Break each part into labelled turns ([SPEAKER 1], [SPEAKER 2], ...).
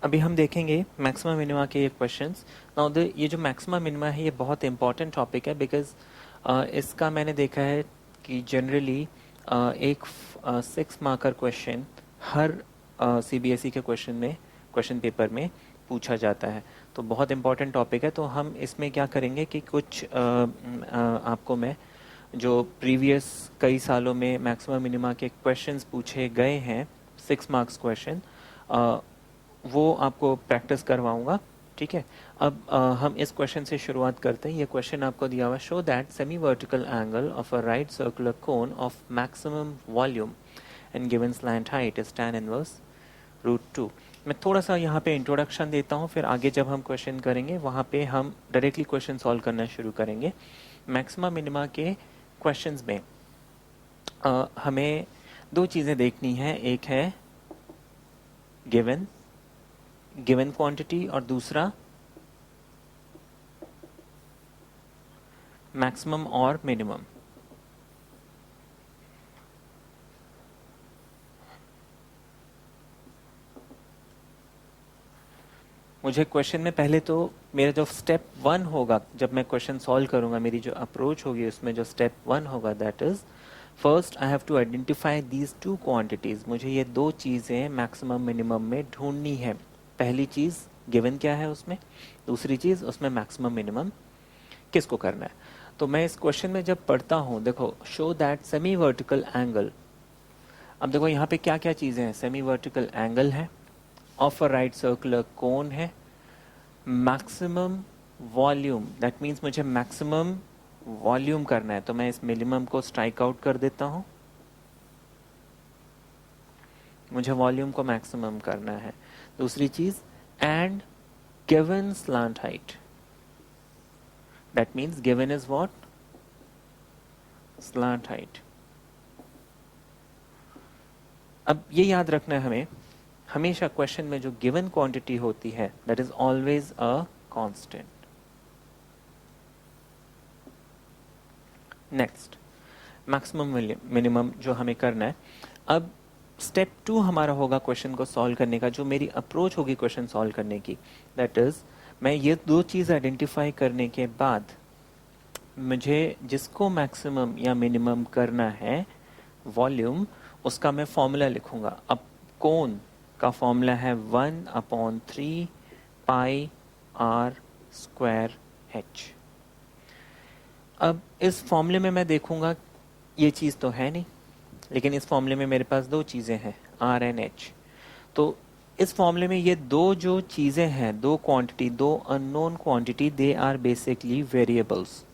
[SPEAKER 1] अभी हम देखेंगे मैक्सिमा मिनिमा के ये क्वेश्चंस। नाउ द ये जो मैक्सिमा मिनिमा है ये बहुत इंपॉर्टेंट टॉपिक है बिकॉज इसका मैंने देखा है कि जनरली एक 6 मार्कर क्वेश्चन हर सीबीएसई के क्वेश्चन पेपर में पूछा जाता है। तो बहुत इंपॉर्टेंट टॉपिक है। तो हम इसमें क्या करेंगे कि कुछ आपको मैं जो प्रीवियस कई सालों में मैक्सिमा मिनिमा के क्वेश्चंस पूछे गए हैं 6 मार्क्स क्वेश्चन, वो आपको प्रैक्टिस करवाऊंगा। ठीक है। अब हम इस क्वेश्चन से शुरुआत करते हैं। ये क्वेश्चन आपको दिया हुआ, show that semi vertical angle of a right circular cone of maximum volume and given slant height is tan inverse √2। मैं थोड़ा सा यहाँ पे इंट्रोडक्शन देता हूँ, फिर आगे जब हम क्वेश्चन करेंगे वहाँ पे हम डायरेक्टली क्वेश्चन सॉल्व करना शुरू करेंगे। मैक्सिमा मिनिमा के क्वेश्चंस में हमें दो चीज़ें देखनी है, एक है गिवन क्वांटिटी और दूसरा मैक्सिमम और मिनिमम। मुझे क्वेश्चन में पहले तो मेरा जो स्टेप 1 होगा, जब मैं क्वेश्चन सॉल्व करूंगा, मेरी जो अप्रोच होगी उसमें जो स्टेप 1 होगा that is first I have to identify these two quantities. मुझे ये दो चीज़ें मैक्सिमम मिनिमम में ढूंढनी है। पहली चीज़ गिवन क्या है उसमें, दूसरी चीज़ उसमें मैक्सिमम मिनिमम किसको करना है। तो मैं इस क्वेश्चन में जब पढ़ता हूँ, देखो show that semi vertical angle. अब देखो यहाँ पे क्या क्या चीज़ें हैं, सेमी वर्टिकल एंगल है, ऑफ अ राइट सर्कुलर कोन है, मैक्सिमम वॉल्यूम, दैट मीन्स मुझे मैक्सिमम वॉल्यूम करना है, तो मैं इस मिनिमम को स्ट्राइक आउट कर देता हूँ, मुझे वॉल्यूम को मैक्सिमम करना है। दूसरी चीज and given slant height, that means given is what, slant height. अब ये याद रखना है हमें, हमेशा क्वेश्चन में जो गिवन क्वांटिटी होती है that is always a constant. Next maximum minimum जो हमें करना है। अब स्टेप 2 हमारा होगा क्वेश्चन को सॉल्व करने का, जो मेरी अप्रोच होगी क्वेश्चन सॉल्व करने की, दैट इज मैं ये दो चीज़ आइडेंटिफाई करने के बाद मुझे जिसको मैक्सिमम या मिनिमम करना है वॉल्यूम, उसका मैं फॉर्मूला लिखूंगा। अब कोन का फॉर्मूला है 1/3 पाई r स्क्वायर h। अब इस फॉर्मूले में मैं देखूंगा, ये चीज़ तो है नहीं, लेकिन इस फॉर्मूले में मेरे पास दो चीज़ें हैं r एंड h। तो इस फॉर्मूले में ये दो जो चीज़ें हैं, दो क्वांटिटी, दो unknown quantity, they are basically variables.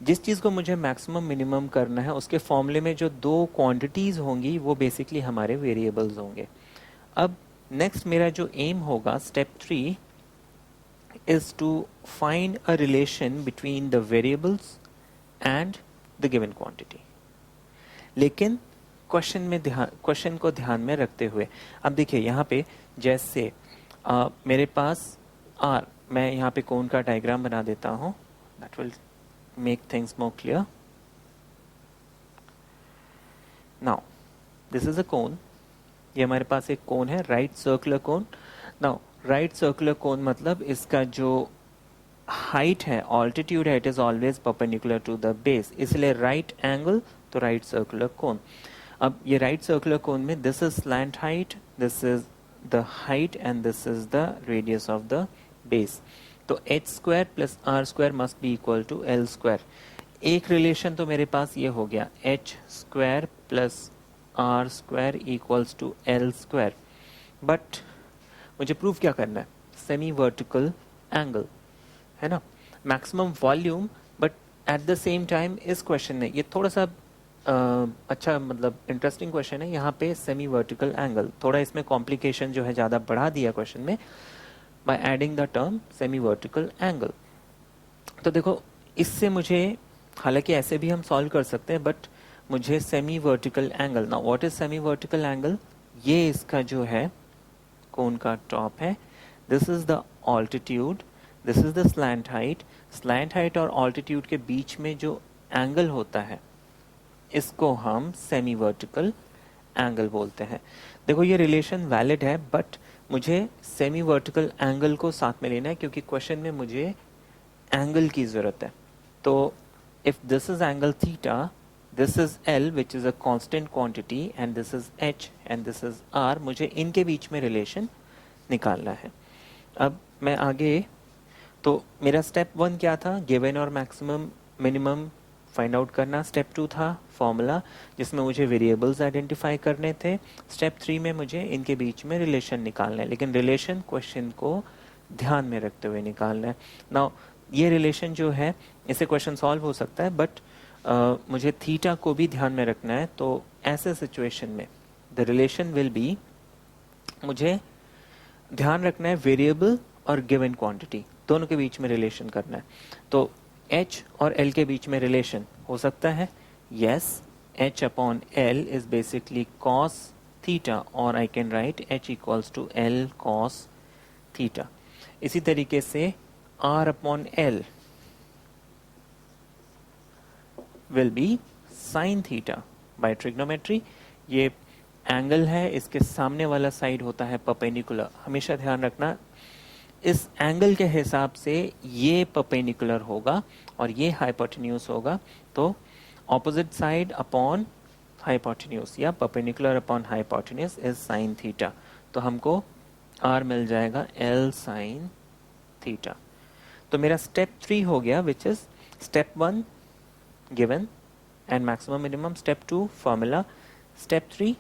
[SPEAKER 1] जिस चीज़ को मुझे मैक्सिमम मिनिमम करना है उसके फॉर्मूले में जो दो क्वांटिटीज़ होंगी वो बेसिकली हमारे वेरिएबल्स होंगे। अब नेक्स्ट मेरा जो एम होगा, step 3 is to find a relation between the variables and the given quantity। लेकिन क्वेश्चन को ध्यान में रखते हुए, अब देखिए यहाँ पे जैसे मेरे पास r, मैं यहाँ पे कोन का डायग्राम बना देता हूँ, that will make things more clear। now this is a cone, ये हमारे पास एक कोन है, right circular cone. Now right circular cone मतलब इसका जो हाइट है, ऑल्टीट्यूड है, it is always perpendicular to the base, इसलिए राइट एंगल तो राइट सर्कुलर कोन। अब ये राइट सर्कुलर कोन में this is slant height, this is the height and this is the radius of the base. तो h square plus r square must be equal to l square. एक relation तो मेरे पास ये हो गया, h square plus r square equals to l square. But मुझे proof क्या करना है, सेमी वर्टिकल एंगल है ना, maximum volume. But at the same time इस क्वेश्चन में ये थोड़ा सा अच्छा मतलब इंटरेस्टिंग क्वेश्चन है, यहाँ पे सेमी वर्टिकल एंगल, थोड़ा इसमें कॉम्प्लिकेशन जो है ज़्यादा बढ़ा दिया क्वेश्चन में by adding the term semi vertical angle. तो देखो इससे मुझे, हालांकि ऐसे भी हम सॉल्व कर सकते हैं, बट मुझे सेमी वर्टिकल एंगल, ना what is semi vertical angle, ये इसका जो है कोन का टॉप है, this is the altitude, this is the slant height. Slant height और ऑल्टीट्यूड के बीच में जो एंगल होता है इसको हम सेमी वर्टिकल एंगल बोलते हैं। देखो ये रिलेशन वैलिड है, बट मुझे सेमी वर्टिकल एंगल को साथ में लेना है क्योंकि क्वेश्चन में मुझे एंगल की ज़रूरत है। तो if this is angle theta, this is L which is a constant quantity and this is H and this is R, मुझे इनके बीच में रिलेशन निकालना है। अब मैं आगे, तो मेरा स्टेप 1 क्या था, गिवन और मैक्सिमम मिनिमम फाइंड आउट करना। स्टेप 2 था फॉर्मूला जिसमें मुझे वेरिएबल्स आइडेंटिफाई करने थे। स्टेप 3 में मुझे इनके बीच में रिलेशन निकालना है, लेकिन रिलेशन क्वेश्चन को ध्यान में रखते हुए निकालना है। नाउ ये रिलेशन जो है इससे क्वेश्चन सॉल्व हो सकता है, बट मुझे थीटा को भी ध्यान में रखना है। तो ऐसे सिचुएशन में द रिलेशन विल बी, मुझे ध्यान रखना है वेरिएबल और गिवन क्वांटिटी दोनों के बीच में रिलेशन करना है। तो H और L के बीच में रिलेशन हो सकता है, yes, H upon L is basically cos theta, और I can write H equals to L cos theta. इसी तरीके से R upon L will be sine theta by trigonometry. ये एंगल है, इसके सामने वाला साइड होता है परपेंडिकुलर। हमेशा ध्यान रखना इस एंगल के हिसाब से ये परपेंडिकुलर होगा और ये हाइपोटेन्यूज होगा। तो ऑपोजिट साइड अपॉन हाइपोटेन्यूज या perpendicular upon hypotenuse is sine theta. तो हमको R मिल जाएगा L साइन थीटा। तो मेरा स्टेप 3 हो गया, which is step 1 given and maximum minimum, step 2 formula, step 3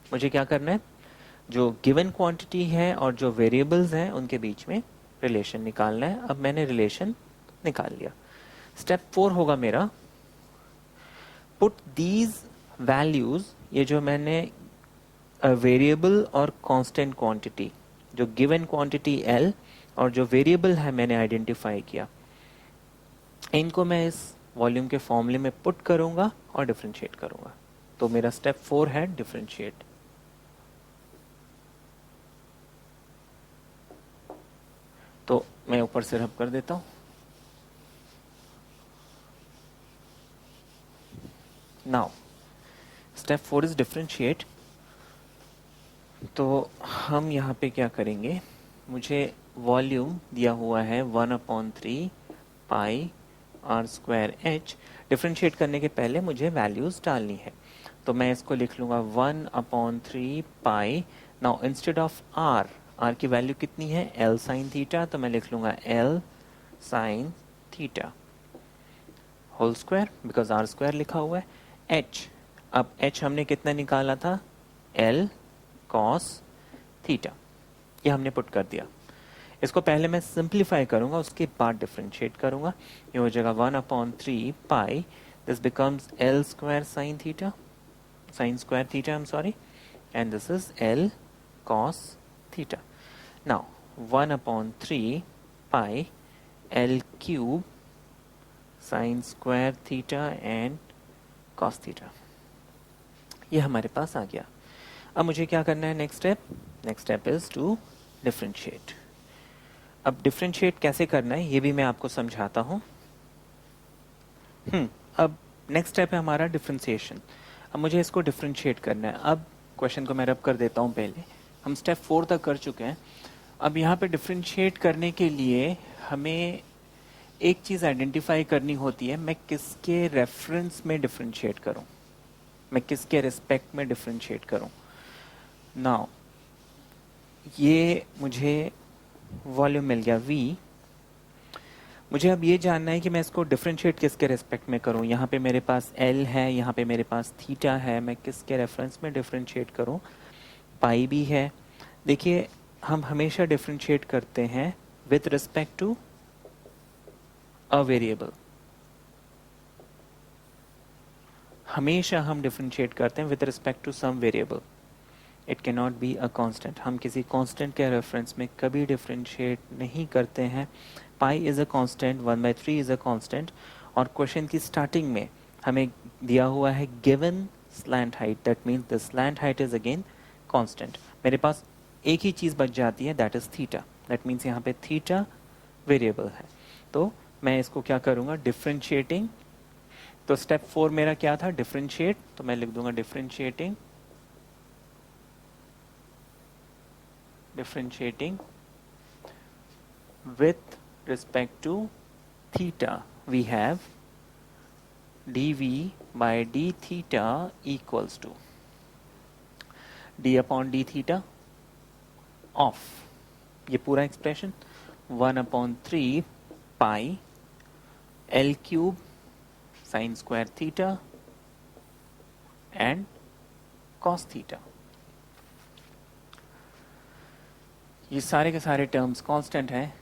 [SPEAKER 1] मुझे क्या करना है, जो गिवन क्वांटिटी है और जो वेरिएबल्स हैं उनके बीच में रिलेशन निकालना है। अब मैंने रिलेशन निकाल लिया। स्टेप 4 होगा मेरा, पुट दीज वैल्यूज, ये जो मैंने वेरिएबल और कांस्टेंट क्वांटिटी, जो गिवन क्वांटिटी L और जो वेरिएबल है मैंने आइडेंटिफाई किया, इनको मैं इस वॉल्यूम के फॉर्मूले में पुट करूंगा और डिफरेंशिएट करूंगा। तो मेरा स्टेप 4 है डिफरेंशिएट। तो मैं ऊपर से रब कर देता हूं। Now step 4 is differentiate. तो हम यहाँ पे क्या करेंगे, मुझे वॉल्यूम दिया हुआ है 1/3 पाई R स्क्वायर H। डिफरेंशिएट करने के पहले मुझे वैल्यूज डालनी है, तो मैं इसको लिख लूंगा 1/3 पाई। नाउ इंस्टेड ऑफ R की वैल्यू कितनी है, L साइन थीटा, तो मैं लिख लूंगा L sine theta whole square, because R square लिखा हुआ है। H, अब H हमने कितना निकाला था, L cos थीटा, ये हमने पुट कर दिया। इसको पहले मैं सिंप्लीफाई करूंगा, उसके बाद डिफरेंशिएट करूंगा। ये हो जाएगा 1/3 pi, this becomes L square sine theta, sine square theta, I am sorry, and this is L cos theta. Now 1/3 pi L cube sine square theta and cos theta, ये हमारे पास आ गया। अब मुझे क्या करना है, next step is to differentiate. अब differentiate कैसे करना है ये भी मैं आपको समझाता हूँ। अब नेक्स्ट स्टेप है हमारा डिफरेंशिएशन। अब मुझे इसको डिफरेंशिएट करना है। अब क्वेश्चन को मैं रब कर देता हूँ। पहले हम स्टेप 4 तक कर चुके हैं। अब यहाँ पे डिफरेंशिएट करने के लिए हमें एक चीज़ आइडेंटिफाई करनी होती है, मैं किसके रेफरेंस में डिफरेंशिएट करूँ, मैं किसके रिस्पेक्ट में डिफरेंशिएट करूँ। नाउ ये मुझे वॉल्यूम मिल गया V। मुझे अब ये जानना है कि मैं इसको डिफरेंशिएट किसके रेस्पेक्ट में करूं। यहाँ पे मेरे पास L है, यहाँ पे मेरे पास थीटा है, मैं किसके रेफरेंस में डिफरेंशिएट करूं। पाई भी है। देखिए हम हमेशा डिफरेंशिएट करते हैं with respect to a variable, हमेशा हम डिफरेंशिएट करते हैं with respect to some variable. It can not be a constant. हम किसी कांस्टेंट के रेफरेंस में कभी डिफरेंशिएट नहीं करते हैं। Pi is a constant, 1/3 is a constant, और क्वेश्चन की स्टार्टिंग में हमें दिया हुआ है given slant height, that means the slant height is again constant. मेरे पास एक ही चीज़ बच जाती है, that is theta. That means यहाँ पे थीटा वेरिएबल है। तो मैं इसको क्या करूँगा, डिफरेंशिएटिंग। तो स्टेप 4 मेरा क्या था, डिफरेंशिएट। तो मैं लिख दूंगा differentiating differentiating with respect to theta, we have dv by d theta equals to d upon d theta of, ये पूरा expression 1/3 pi L cube sine square theta and cos theta. ये सारे के सारे टर्म्स कांस्टेंट हैं,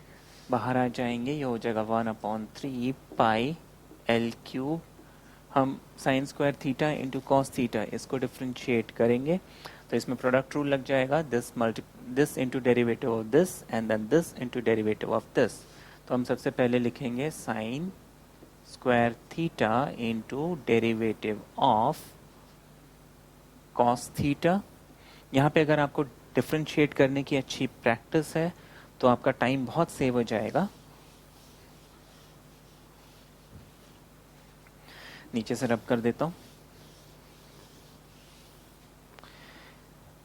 [SPEAKER 1] बाहर आ जाएंगे, ये हो जाएगा 1/3 पाई L क्यूब, हम sine square theta into cos theta इसको डिफ्रेंशिएट करेंगे तो इसमें प्रोडक्ट रूल लग जाएगा, this into derivative of this and then this into derivative of this. तो हम सबसे पहले लिखेंगे sine square theta into derivative of cos theta. यहाँ पे अगर आपको डिफ्रेंशिएट करने की अच्छी प्रैक्टिस है तो आपका टाइम बहुत सेव हो जाएगा। नीचे से रब कर देता हूं।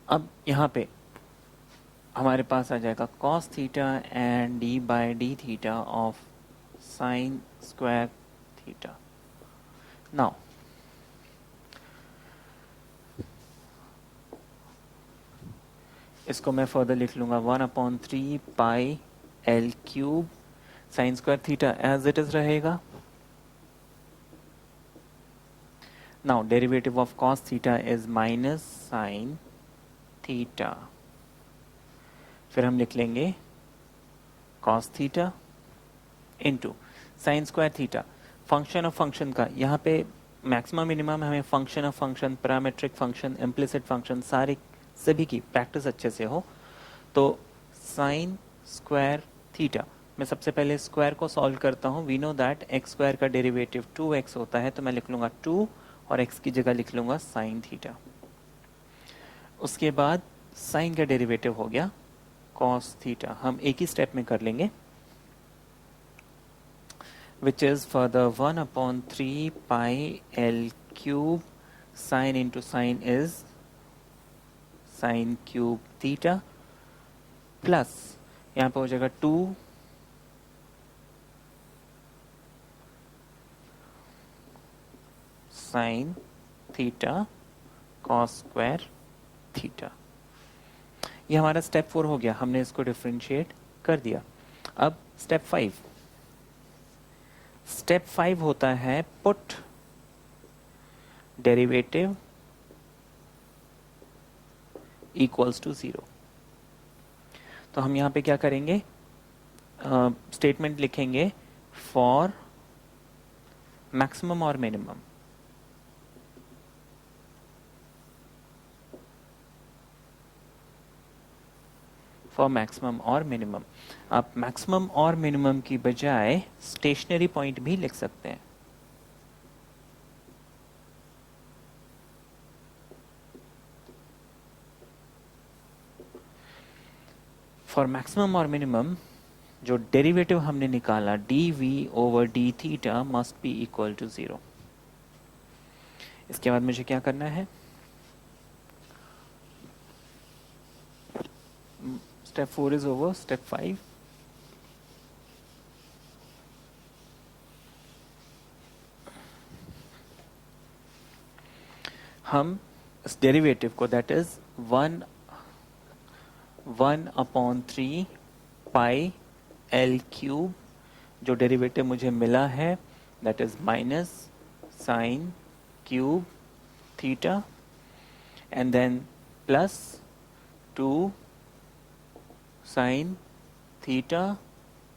[SPEAKER 1] अब यहाँ पे हमारे पास आ जाएगा cos theta and d by D theta of sine square theta. Now इसको मैं फर्दर लिख लूंगा 1/3 pi L cube sine square theta as it is रहेगा। Now derivative of cos theta is minus sine theta, फिर हम लिख लेंगे cos theta into sine square theta, function of function का यहाँ पे मैक्सिमम मिनिमम हमें function of function, parametric function, implicit function सारे सभी की प्रैक्टिस अच्छे से हो। तो साइन स्क्वायर थीटा, मैं सबसे पहले स्क्वायर को सॉल्व करता हूँ। We know that X square का डेरिवेटिव 2x होता है, तो मैं लिख लूँगा 2 और x की जगह लिख लूँगा साइन थीटा। उसके बाद साइन का डेरिवेटिव हो गया कॉस थीटा, हम एक ही स्टेप में कर लेंगे, which is further 1/3 pi L cube sine into sine is sine cube theta plus यहाँ पे हो जाएगा 2 sine theta cos square theta. ये हमारा स्टेप 4 हो गया, हमने इसको डिफरेंशिएट कर दिया। अब स्टेप 5, स्टेप 5 होता है पुट डेरिवेटिव इक्वल्स टू 0। तो हम यहां पे क्या करेंगे, स्टेटमेंट लिखेंगे फॉर मैक्सिमम और मिनिमम। फॉर मैक्सिमम और मिनिमम, आप मैक्सिमम और मिनिमम की बजाय स्टेशनरी पॉइंट भी लिख सकते हैं। फॉर मैक्सिमम और मिनिमम जो डेरिवेटिव हमने निकाला dv over D theta must be equal to 0। इसके बाद मुझे क्या करना है, स्टेप 4 इज ओवर, स्टेप 5। हम इस डेरिवेटिव को that is 1/3 pi L cube, जो डेरिवेटिव मुझे मिला है that is minus sine cube theta and then plus 2 sine theta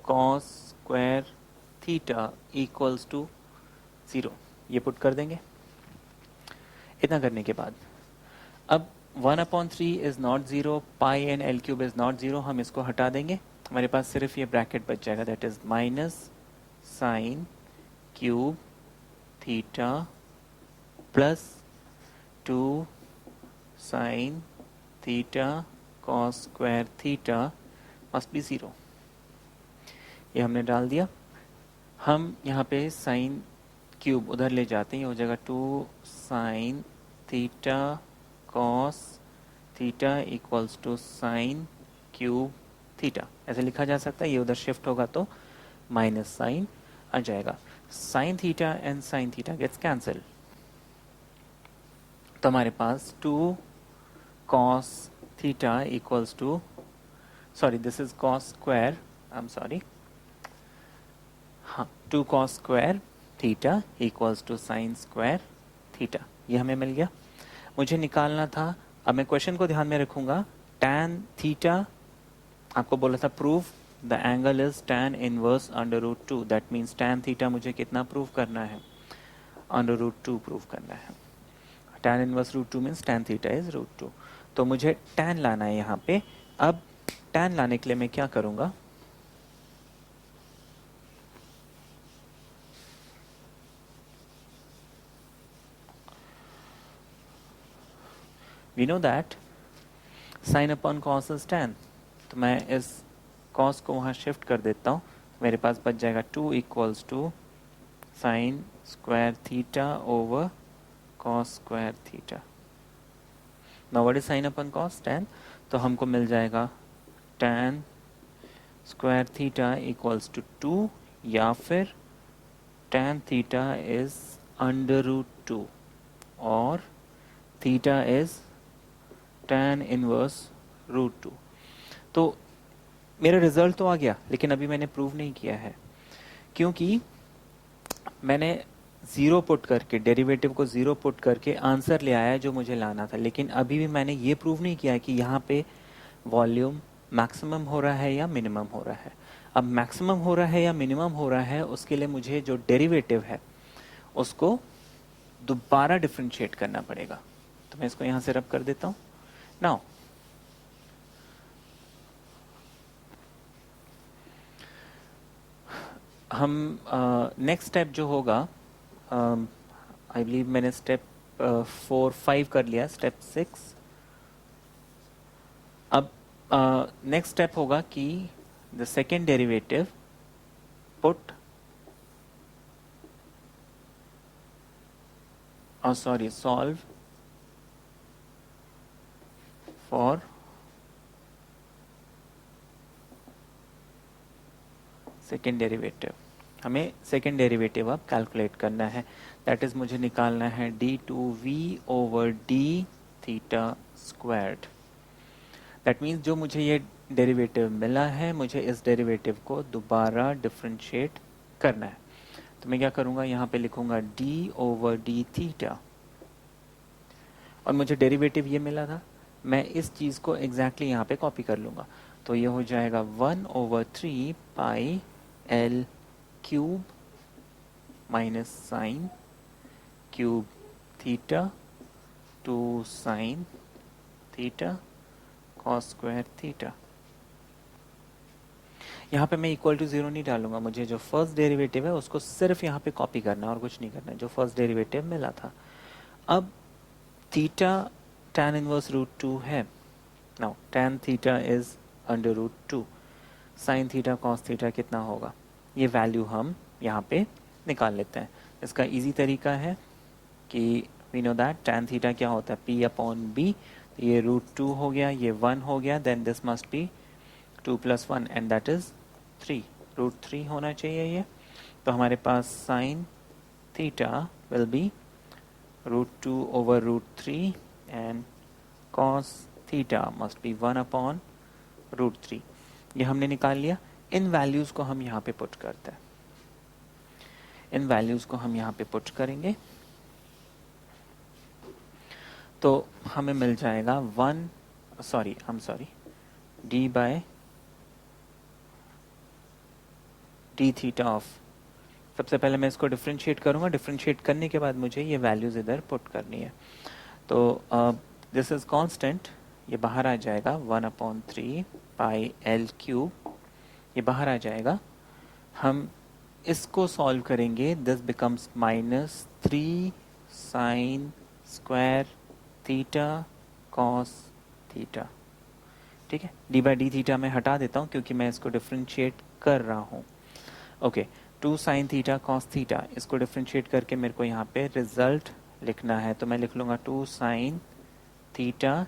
[SPEAKER 1] cos square theta equals to 0, ये पुट कर देंगे। इतना करने के बाद अब 1/3 is not 0, pi and L cube is not 0, हम इसको हटा देंगे, हमारे पास सिर्फ ये ब्रैकेट बच जाएगा that is minus sine cube theta plus 2 sine theta cos square theta must be 0। ये हमने डाल दिया। हम यहाँ पे साइन क्यूब उधर ले जाते हैं, ये हो जाएगा 2 sine theta cos theta equals to sine cube theta, ऐसे लिखा जा सकता है। ये उधर शिफ्ट होगा तो माइनस साइन आ जाएगा। Sine theta and sine theta gets cancel, तो हमारे पास 2 cos theta equals to, sorry this is cos square, I'm sorry, हाँ 2 cos square theta equals to sin square theta, ये हमें मिल गया। मुझे निकालना था, अब मैं क्वेश्चन को ध्यान में रखूंगा, tan theta आपको बोला था prove the angle is tan inverse under root 2, that means tan theta मुझे कितना प्रूव करना है, अंडर रूट 2 प्रूव करना है। tan inverse root 2 means tan theta is root 2, तो मुझे tan लाना है यहाँ पे। अब tan लाने के लिए मैं क्या करूँगा, we know that sine upon cos is tan, तो मैं इस कॉस को वहाँ शिफ्ट कर देता हूँ, मेरे पास बच जाएगा 2 equals to sine square theta over cos square theta. Now what is sine upon cos, tan, तो हमको मिल जाएगा tan square theta equals to 2, या फिर tan theta is under root 2 और theta is tan inverse root 2। तो मेरा result तो आ गया, लेकिन अभी मैंने प्रूव नहीं किया है, क्योंकि मैंने ज़ीरो पुट करके, डेरिवेटिव को ज़ीरो पुट करके आंसर ले आया जो मुझे लाना था, लेकिन अभी भी मैंने ये प्रूव नहीं किया कि यहाँ पे वॉल्यूम मैक्सिमम हो रहा है या मिनिमम हो रहा है। अब मैक्सिमम हो रहा है या मिनिमम हो रहा है, उसके लिए मुझे जो डेरिवेटिव है उसको दोबारा डिफ्रेंशिएट करना पड़ेगा। तो मैं इसको यहाँ से रब कर देता हूँ। नाउ हम नेक्स्ट स्टेप जो होगा, आई बिलीव मैंने स्टेप 4 5 कर लिया, स्टेप 6। अब नेक्स्ट स्टेप होगा कि the second derivative put, sorry solve for second derivative. हमें सेकेंड डेरिवेटिव अब कैलकुलेट करना है, दैट इज मुझे निकालना है d2v over d theta squared. That means जो मुझे ये डेरिवेटिव मिला है, मुझे इस डेरिवेटिव को दोबारा डिफ्रेंशिएट करना है। तो मैं क्या करूँगा, यहाँ पे लिखूँगा d ओवर d थीटा, और मुझे डेरिवेटिव ये मिला था, मैं इस चीज़ को एग्जैक्टली यहाँ पे कॉपी कर लूँगा। तो ये हो जाएगा 1/3 pi l cube minus sine cube theta 2 sine theta cos square theta. यहाँ पे मैं इक्वल टू 0 नहीं डालूंगा, मुझे जो फर्स्ट डेरिवेटिव है उसको सिर्फ यहाँ पे कॉपी करना है और कुछ नहीं करना है, जो फर्स्ट डेरिवेटिव मिला था। अब थीटा tan इनवर्स रूट 2 है। Now tan theta is under root 2, sine theta cos theta कितना होगा, ये वैल्यू हम यहाँ पे निकाल लेते हैं। इसका इजी तरीका है कि we know that tan theta क्या होता है, p अपॉन b, ये रूट 2 हो गया, ये 1 हो गया, then this must be 2 + 1 and that is 3, root 3 होना चाहिए ये। तो हमारे पास sine theta will be root 2 over root 3 and cos theta must be 1 upon root 3। ये हमने निकाल लिया। इन वैल्यूज़ को हम यहाँ पे पुट करते हैं, इन वैल्यूज़ को हम यहाँ पे पुट करेंगे, तो हमें मिल जाएगा d by D theta of, सबसे पहले मैं इसको डिफ्रेंशिएट करूँगा, डिफ्रेंशिएट करने के बाद मुझे ये वैल्यूज़ इधर पुट करनी है। तो दिस इज़ कांस्टेंट, ये बाहर आ जाएगा 1/3 पाई l क्यूब, ये बाहर आ जाएगा। हम इसको सॉल्व करेंगे, this becomes -3 sign square theta cos theta. ठीक है, d बाई डी थीटा मैं हटा देता हूँ क्योंकि मैं इसको डिफ्रेंशिएट कर रहा हूँ। Okay, 2 sine theta cos theta, इसको डिफ्रेंशिएट करके मेरे को यहाँ पे रिजल्ट लिखना है, तो मैं लिख लूँगा 2 sine theta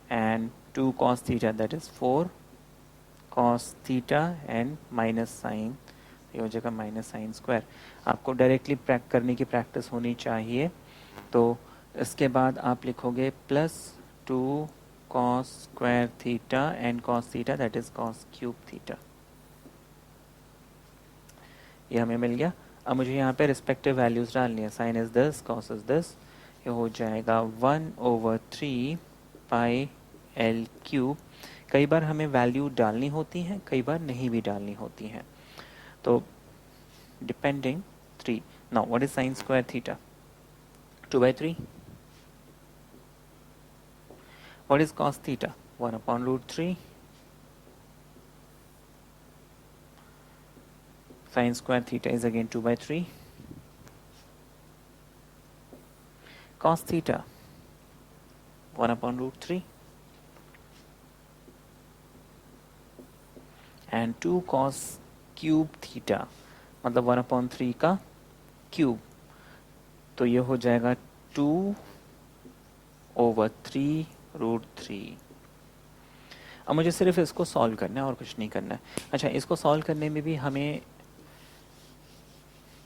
[SPEAKER 1] and 2 cos theta, that is 4 cos theta and minus sine, ये हो जाएगा माइनस साइन स्क्वायर। आपको डायरेक्टली करने की प्रैक्टिस होनी चाहिए। तो इसके बाद आप लिखोगे plus 2 cos square theta and cos theta that is cos cube theta, ये हमें मिल गया। अब मुझे यहाँ पे रिस्पेक्टिव वैल्यूज डालनी है, sine is this, cos is this, ये हो जाएगा 1/3 पाई एल क्यूब। कई बार हमें वैल्यू डालनी होती हैं, कई बार नहीं भी डालनी होती हैं, तो depending 3। Now what is sign square theta? 2/3। What is cos theta? 1/√3। Sin square theta is again 2/3. Cos theta 1/√3 and 2 cos cube theta मतलब 1/3 का क्यूब, तो ये हो जाएगा 2/3√3। अब मुझे सिर्फ इसको सॉल्व करना है और कुछ नहीं करना है। अच्छा, इसको सॉल्व करने में भी हमें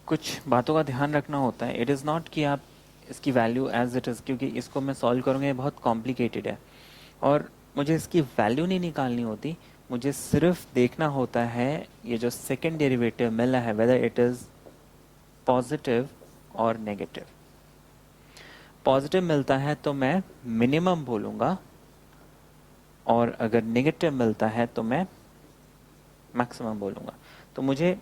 [SPEAKER 1] कुछ बातों का ध्यान रखना होता है। इट इज़ नॉट कि आप इसकी वैल्यू एज इट इज़, क्योंकि इसको मैं सॉल्व करूँगा ये बहुत कॉम्प्लिकेटेड है और मुझे इसकी वैल्यू नहीं निकालनी होती, मुझे सिर्फ देखना होता है ये जो सेकेंड डेरिवेटिव मिला है वेदर इट इज़ पॉजिटिव और नेगेटिव। पॉजिटिव मिलता है तो मैं मिनिमम बोलूँगा और अगर नेगेटिव मिलता है तो मैं मैक्सिमम बोलूँगा। तो मुझे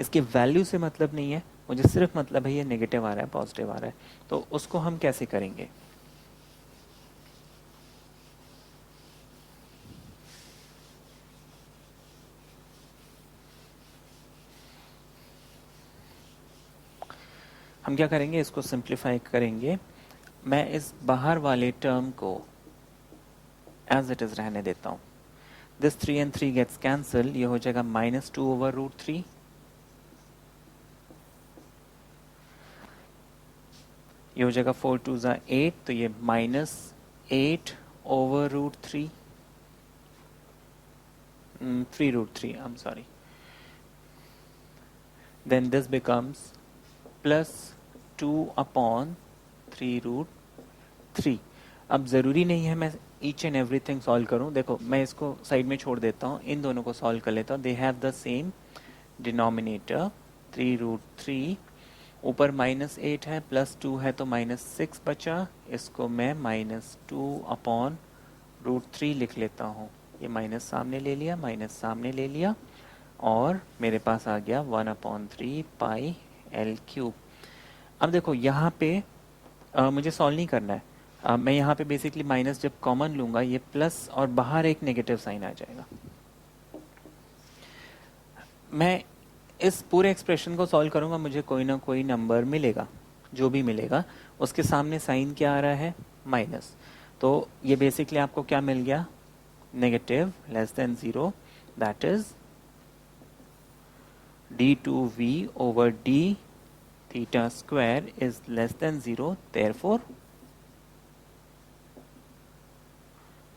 [SPEAKER 1] इसकी वैल्यू से मतलब नहीं है, मुझे सिर्फ मतलब है ये नेगेटिव आ रहा है पॉजिटिव आ रहा है, तो उसको हम कैसे करेंगे? हम क्या करेंगे, इसको सिंप्लीफाई करेंगे। मैं इस बाहर वाले टर्म को एज इट इज रहने देता हूं। दिस 3 and 3 गेट्स कैंसिल, ये हो जाएगा -2/√3। ये हो जाएगा 4 2 ज़ा 8, तो ये -8/√3 3√3, I'm sorry. Then this becomes +2/3√3। अब ज़रूरी नहीं है मैं ईच एंड एवरीथिंग सॉल्व करूं। देखो मैं इसको साइड में छोड़ देता हूं, इन दोनों को सॉल्व कर लेता हूं। They have the same denominator 3√3, ऊपर -8 है, +2 है तो -6 बचा। इसको मैं -2/√3 लिख लेता हूँ। ये माइनस सामने ले लिया, माइनस सामने ले लिया और मेरे पास आ गया 1/3 पाई एल क्यूब। अब देखो यहाँ पे मुझे सॉल्व नहीं करना है। मैं यहाँ पे बेसिकली माइनस जब कॉमन लूँगा ये प्लस और बाहर एक नेगेटिव साइन आ जाएगा। मैं इस पूरे एक्सप्रेशन को सॉल्व करूंगा, मुझे कोई ना कोई नंबर मिलेगा, जो भी मिलेगा उसके सामने साइन क्या आ रहा है, माइनस। तो ये बेसिकली आपको क्या मिल गया, negative <0, that is d2v/d theta square is <0, therefore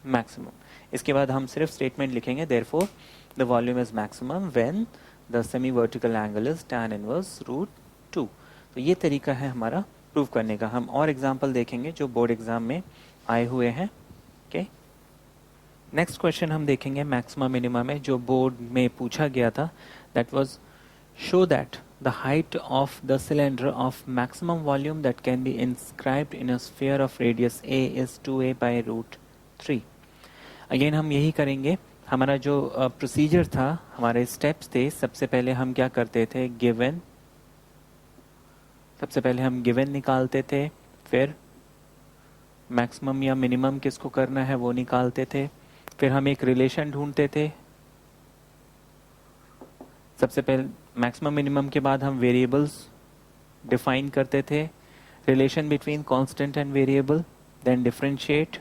[SPEAKER 1] maximum. इसके बाद हम सिर्फ स्टेटमेंट लिखेंगे, therefore the volume is maximum when the semi vertical angle is tan inverse √2। तो ये तरीका है हमारा प्रूव करने का। हम और एग्जांपल देखेंगे जो बोर्ड एग्जाम में आए हुए हैं। ओके, नेक्स्ट क्वेश्चन हम देखेंगे मैक्सिमा मिनिमा में, जो बोर्ड में पूछा गया था। That was show that the height of the cylinder of maximum volume that can be inscribed in a sphere of radius a is 2a/√3। Again हम यही करेंगे। हमारा जो प्रोसीजर था, हमारे स्टेप्स थे, सबसे पहले हम क्या करते थे, गिवन, सबसे पहले हम गिवन निकालते थे, फिर मैक्सिमम या मिनिमम किसको करना है वो निकालते थे, फिर हम एक रिलेशन ढूंढते थे। सबसे पहले मैक्सिमम मिनिमम के बाद हम वेरिएबल्स डिफाइन करते थे, relation between constant and variable, then differentiate,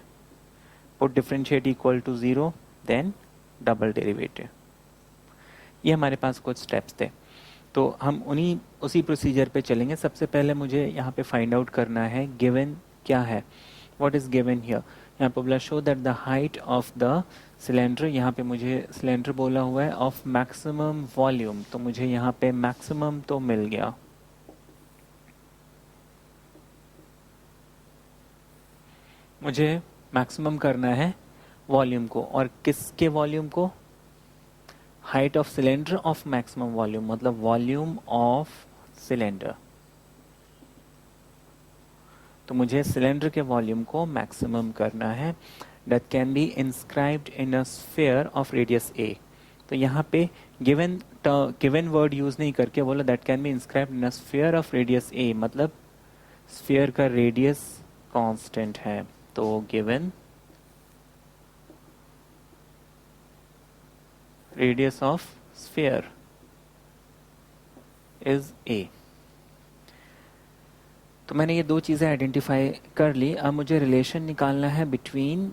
[SPEAKER 1] put differentiate equal to 0, then double derivative. ये हमारे पास कुछ स्टेप्स थे, तो हम उसी प्रोसीजर पे चलेंगे। सबसे पहले मुझे यहाँ पे फाइंड आउट करना है गिवन क्या है, व्हाट इज गिवन हियर। यहाँ पे बोला show that the height of the cylinder, यहाँ पे मुझे सिलेंडर बोला हुआ है ऑफ मैक्सिमम वॉल्यूम, तो मुझे यहाँ पे मैक्सिमम तो मिल गया। मुझे मैक्सिमम करना है वॉल्यूम को, और किसके वॉल्यूम को? Height of cylinder of maximum volume, मतलब वॉल्यूम ऑफ सिलेंडर। तो मुझे सिलेंडर के वॉल्यूम को मैक्सिमम करना है। That can be inscribed in a sphere of radius A. तो यहाँ पे गिवन वर्ड यूज नहीं करके बोला that can be inscribed in a sphere of radius A, मतलब स्फीयर का रेडियस कांस्टेंट है। तो given radius of sphere is A. तो मैंने ये दो चीज़ें आइडेंटिफाई कर ली। अब मुझे रिलेशन निकालना है बिटवीन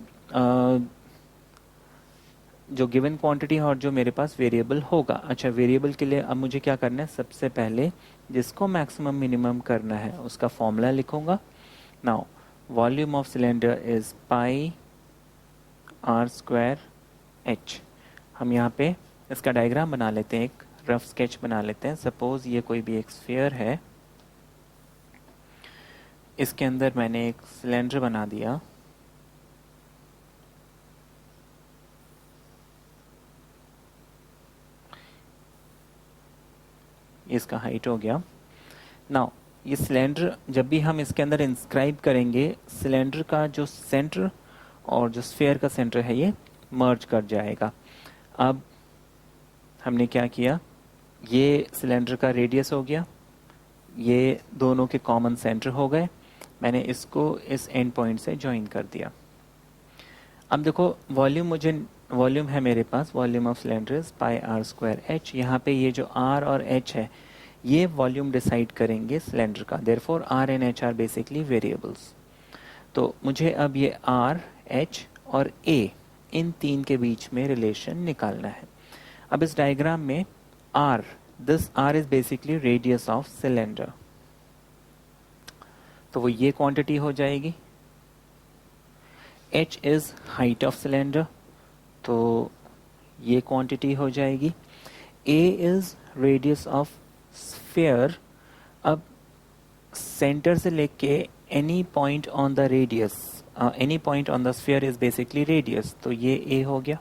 [SPEAKER 1] जो गिवन क्वांटिटी है और जो मेरे पास वेरिएबल होगा। अच्छा, वेरिएबल के लिए अब मुझे क्या करना है? सबसे पहले जिसको मैक्सिमम मिनिमम करना है उसका फॉर्मूला लिखूंगा। Now volume of cylinder is pi R square H. हम यहाँ पे इसका डायग्राम बना लेते हैं, एक रफ स्केच बना लेते हैं। सपोज ये कोई भी एक स्फीयर है, इसके अंदर मैंने एक सिलेंडर बना दिया। इसका हाइट हो गया। नाउ ये सिलेंडर जब भी हम इसके अंदर इंस्क्राइब करेंगे, सिलेंडर का जो सेंटर और जो स्फीयर का सेंटर है ये मर्ज कर जाएगा। अब हमने क्या किया, ये सिलेंडर का रेडियस हो गया, ये दोनों के कॉमन सेंटर हो गए। मैंने इसको इस एंड पॉइंट से ज्वाइन कर दिया। अब देखो वॉल्यूम है मेरे पास, volume of cylinder is pi R square H. यहाँ पे ये जो आर और एच है ये वॉल्यूम डिसाइड करेंगे सिलेंडर का। Therefore R and H are basically variables. तो मुझे अब ये आर, एच और ए, इन तीन के बीच में रिलेशन निकालना है। अब इस डायग्राम में R, this R is basically radius of cylinder, तो वो ये क्वांटिटी हो जाएगी। h is height of cylinder, तो ये क्वांटिटी हो जाएगी। a is radius of sphere. अब सेंटर से लेके any point on the radius, any point on the sphere is basically radius, तो ये a हो गया।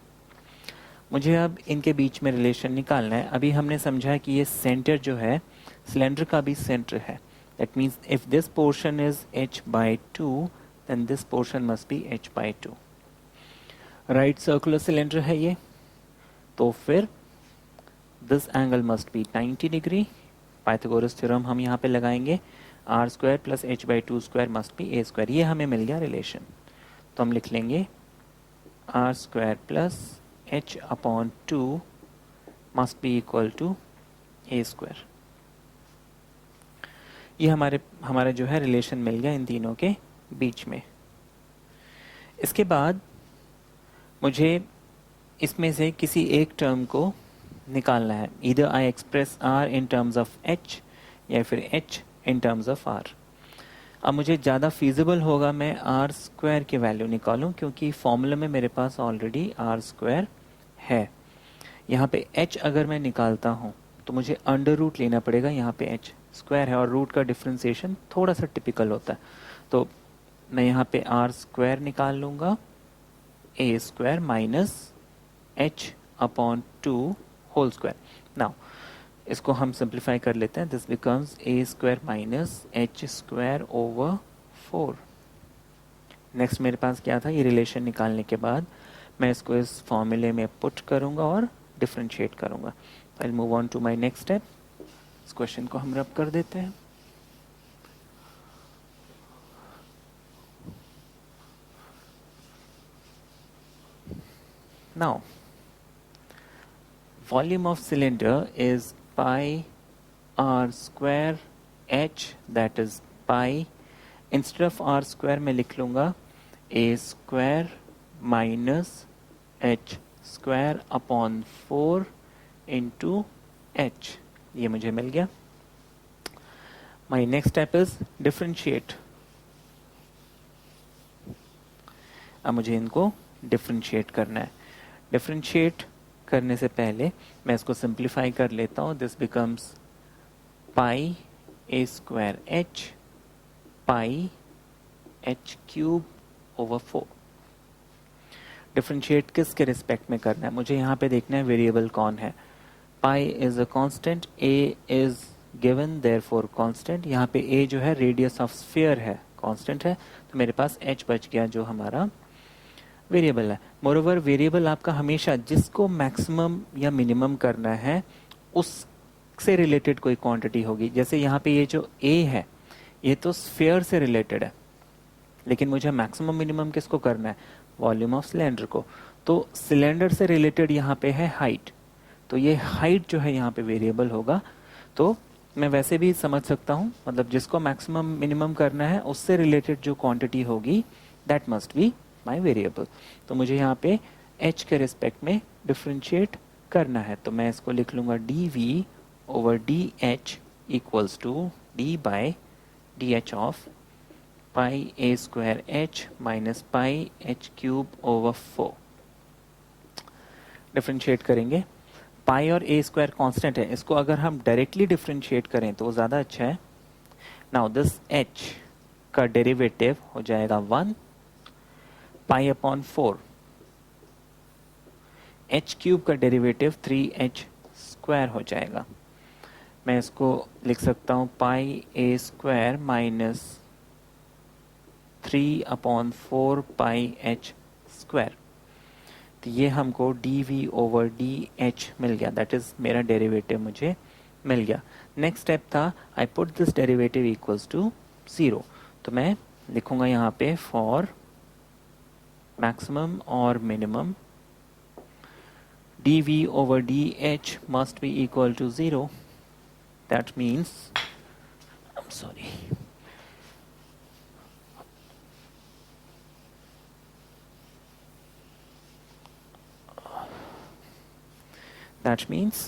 [SPEAKER 1] मुझे अब इनके बीच में रिलेशन निकालना है। अभी हमने समझा कि ये सेंटर जो है सिलेंडर का भी सेंटर है। That means if this portion is h/2 then this portion must be h/2। Right circular cylinder है ये, तो फिर this angle must be 90 degree. Pythagoras theorem हम यहाँ पे लगाएंगे, R square plus h/2 square must be A square. ये हमें मिल गया रिलेशन। तो हम लिख लेंगे R square plus h/2 must be equal to A square. ये हमारा जो है रिलेशन मिल गया इन तीनों के बीच में। इसके बाद मुझे इसमें से किसी एक टर्म को निकालना है। Either I express R in terms of H या फिर H in terms of R. अब मुझे ज़्यादा फीजिबल होगा मैं आर स्क्वायर की वैल्यू निकालूं, क्योंकि फॉर्मूला में मेरे पास ऑलरेडी आर स्क्वायर है। यहाँ पे एच अगर मैं निकालता हूँ तो मुझे अंडर रूट लेना पड़ेगा। यहाँ पे एच स्क्वायर है और रूट का डिफ्रेंसिएशन थोड़ा सा टिपिकल होता है, तो मैं यहाँ पे आर स्क्वायर निकाल लूँगा, A square minus h/2 whole square. Now इसको हम सिंप्लीफाई कर लेते हैं। This becomes A square minus H square over 4। Next मेरे पास क्या था, ये रिलेशन निकालने के बाद मैं इसको इस फॉर्मूले में पुट करूँगा और डिफ्रेंशिएट करूँगा। I will move on to my next step. इस क्वेश्चन को हम रब कर देते हैं। Now, volume of cylinder is pi r square h, that is pi. Instead of r square मैं लिख लूँगा a square minus h square upon 4 into h। ये मुझे मिल गया। My next step is differentiate। अब मुझे इनको डिफ्रेंशिएट करना है। डिफ्रेंशिएट करने से पहले मैं इसको सिंप्लीफाई कर लेता हूँ। This becomes pi A square H pi H cube over 4। Differentiate किसके रिस्पेक्ट में करना है, मुझे यहाँ पे देखना है वेरिएबल कौन है। Pi is a constant, A is given therefore constant. यहाँ पे ए जो है रेडियस ऑफ स्फीयर है, कांस्टेंट है, तो मेरे पास एच बच गया जो हमारा वेरिएबल है। मोरोवर वेरिएबल आपका हमेशा जिसको मैक्सिमम या मिनिमम करना है उससे रिलेटेड कोई क्वांटिटी होगी। जैसे यहाँ पे ये जो ए है ये तो स्फीयर से रिलेटेड है, लेकिन मुझे मैक्सिमम मिनिमम किसको करना है, वॉल्यूम ऑफ सिलेंडर को। तो सिलेंडर से रिलेटेड यहाँ पे है हाइट, तो ये हाइट जो है यहाँ पे वेरिएबल होगा। तो मैं वैसे भी समझ सकता हूँ, मतलब जिसको मैक्सिमम मिनिमम करना है उससे रिलेटेड जो क्वांटिटी होगी that must be my variable. तो मुझे यहाँ पे h के रिस्पेक्ट में डिफ्रेंशिएट करना है, तो मैं इसको लिख लूँगा dv over dh equals to d by dh of pi A square h minus pi h cube over 4। Differentiate करेंगे, पाई और ए स्क्वायर कांस्टेंट है, इसको अगर हम डायरेक्टली डिफ्रेंशिएट करें तो ज़्यादा अच्छा है। नाउ दिस h का डेरिवेटिव हो जाएगा 1 पाई अपॉन 4, h क्यूब का डेरिवेटिव 3h स्क्वायर हो जाएगा। मैं इसको लिख सकता हूँ पाई A square minus 3 upon 4 pi h square. तो ये हमको dv ओवर dh मिल गया, दैट इज मेरा डेरिवेटिव मुझे मिल गया। नेक्स्ट स्टेप था I put this derivative equals to 0, तो मैं लिखूंगा यहाँ पे फॉर मैक्सिमम और minimum dv over dh must be equal to 0. That means, I'm sorry, that means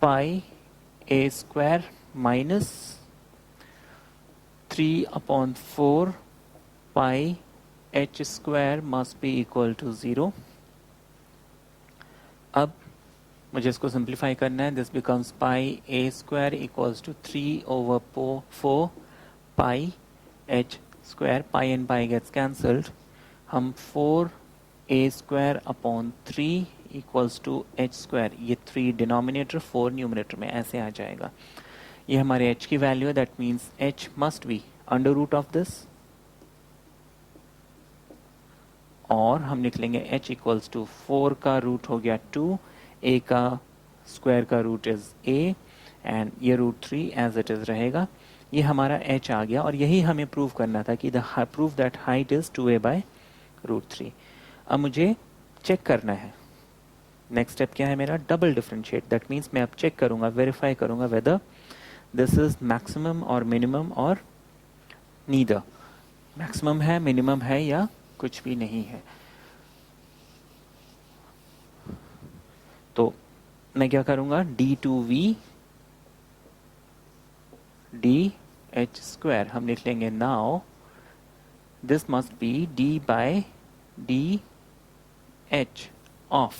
[SPEAKER 1] pi a square minus 3 upon 4 pi h square must be equal to 0. अब मुझे इसको simplify करना है। This becomes pi A square equals to 3 over 4 pi H square, pi and pi gets cancelled. हम 4 A square upon 3 equals to H square, ये 3 denominator 4 numerator में ऐसे आ जाएगा। ये हमारे h की वैल्यू है, that means h must be under root of this, और हम लिख लेंगे h इक्वल्स टू 4 का रूट हो गया 2, a का स्क्वायर का रूट इज a, एंड ये रूट 3 एज इट इज रहेगा। ये हमारा h आ गया, और यही हमें प्रूव करना था कि the prove that height is 2a by root 3। अब मुझे चेक करना है, नेक्स्ट स्टेप क्या है मेरा, डबल डिफरेंशिएट। दैट मीन्स मैं अब चेक करूंगा, वेरीफाई करूंगा वेदर दिस इज मैक्सिमम और मिनिमम और नीदर, मैक्सिमम है, मिनिमम है, या कुछ भी नहीं है। तो मैं क्या करूंगा, d2v dh स्क्वायर हम लिख लेंगे। Now this must be d by dh of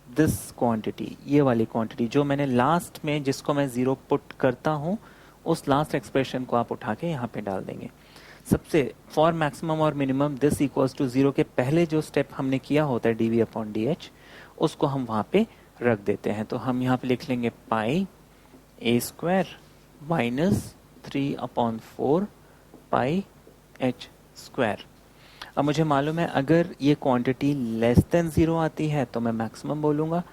[SPEAKER 1] this quantity, ये वाली क्वांटिटी जो मैंने लास्ट में, जिसको मैं 0 पुट करता हूं, उस लास्ट एक्सप्रेशन को आप उठा के यहाँ पे डाल देंगे। सबसे फॉर मैक्सिमम और मिनिमम दिस इक्वल्स टू 0 के पहले जो स्टेप हमने किया होता है dv अपॉन dh, उसको हम वहाँ पे रख देते हैं। तो हम यहाँ पे लिख लेंगे पाई A square minus 3 upon 4 pi h square. अब मुझे मालूम है अगर ये क्वांटिटी लेस देन 0 आती है तो मैं मैक्सिमम बोलूँगा,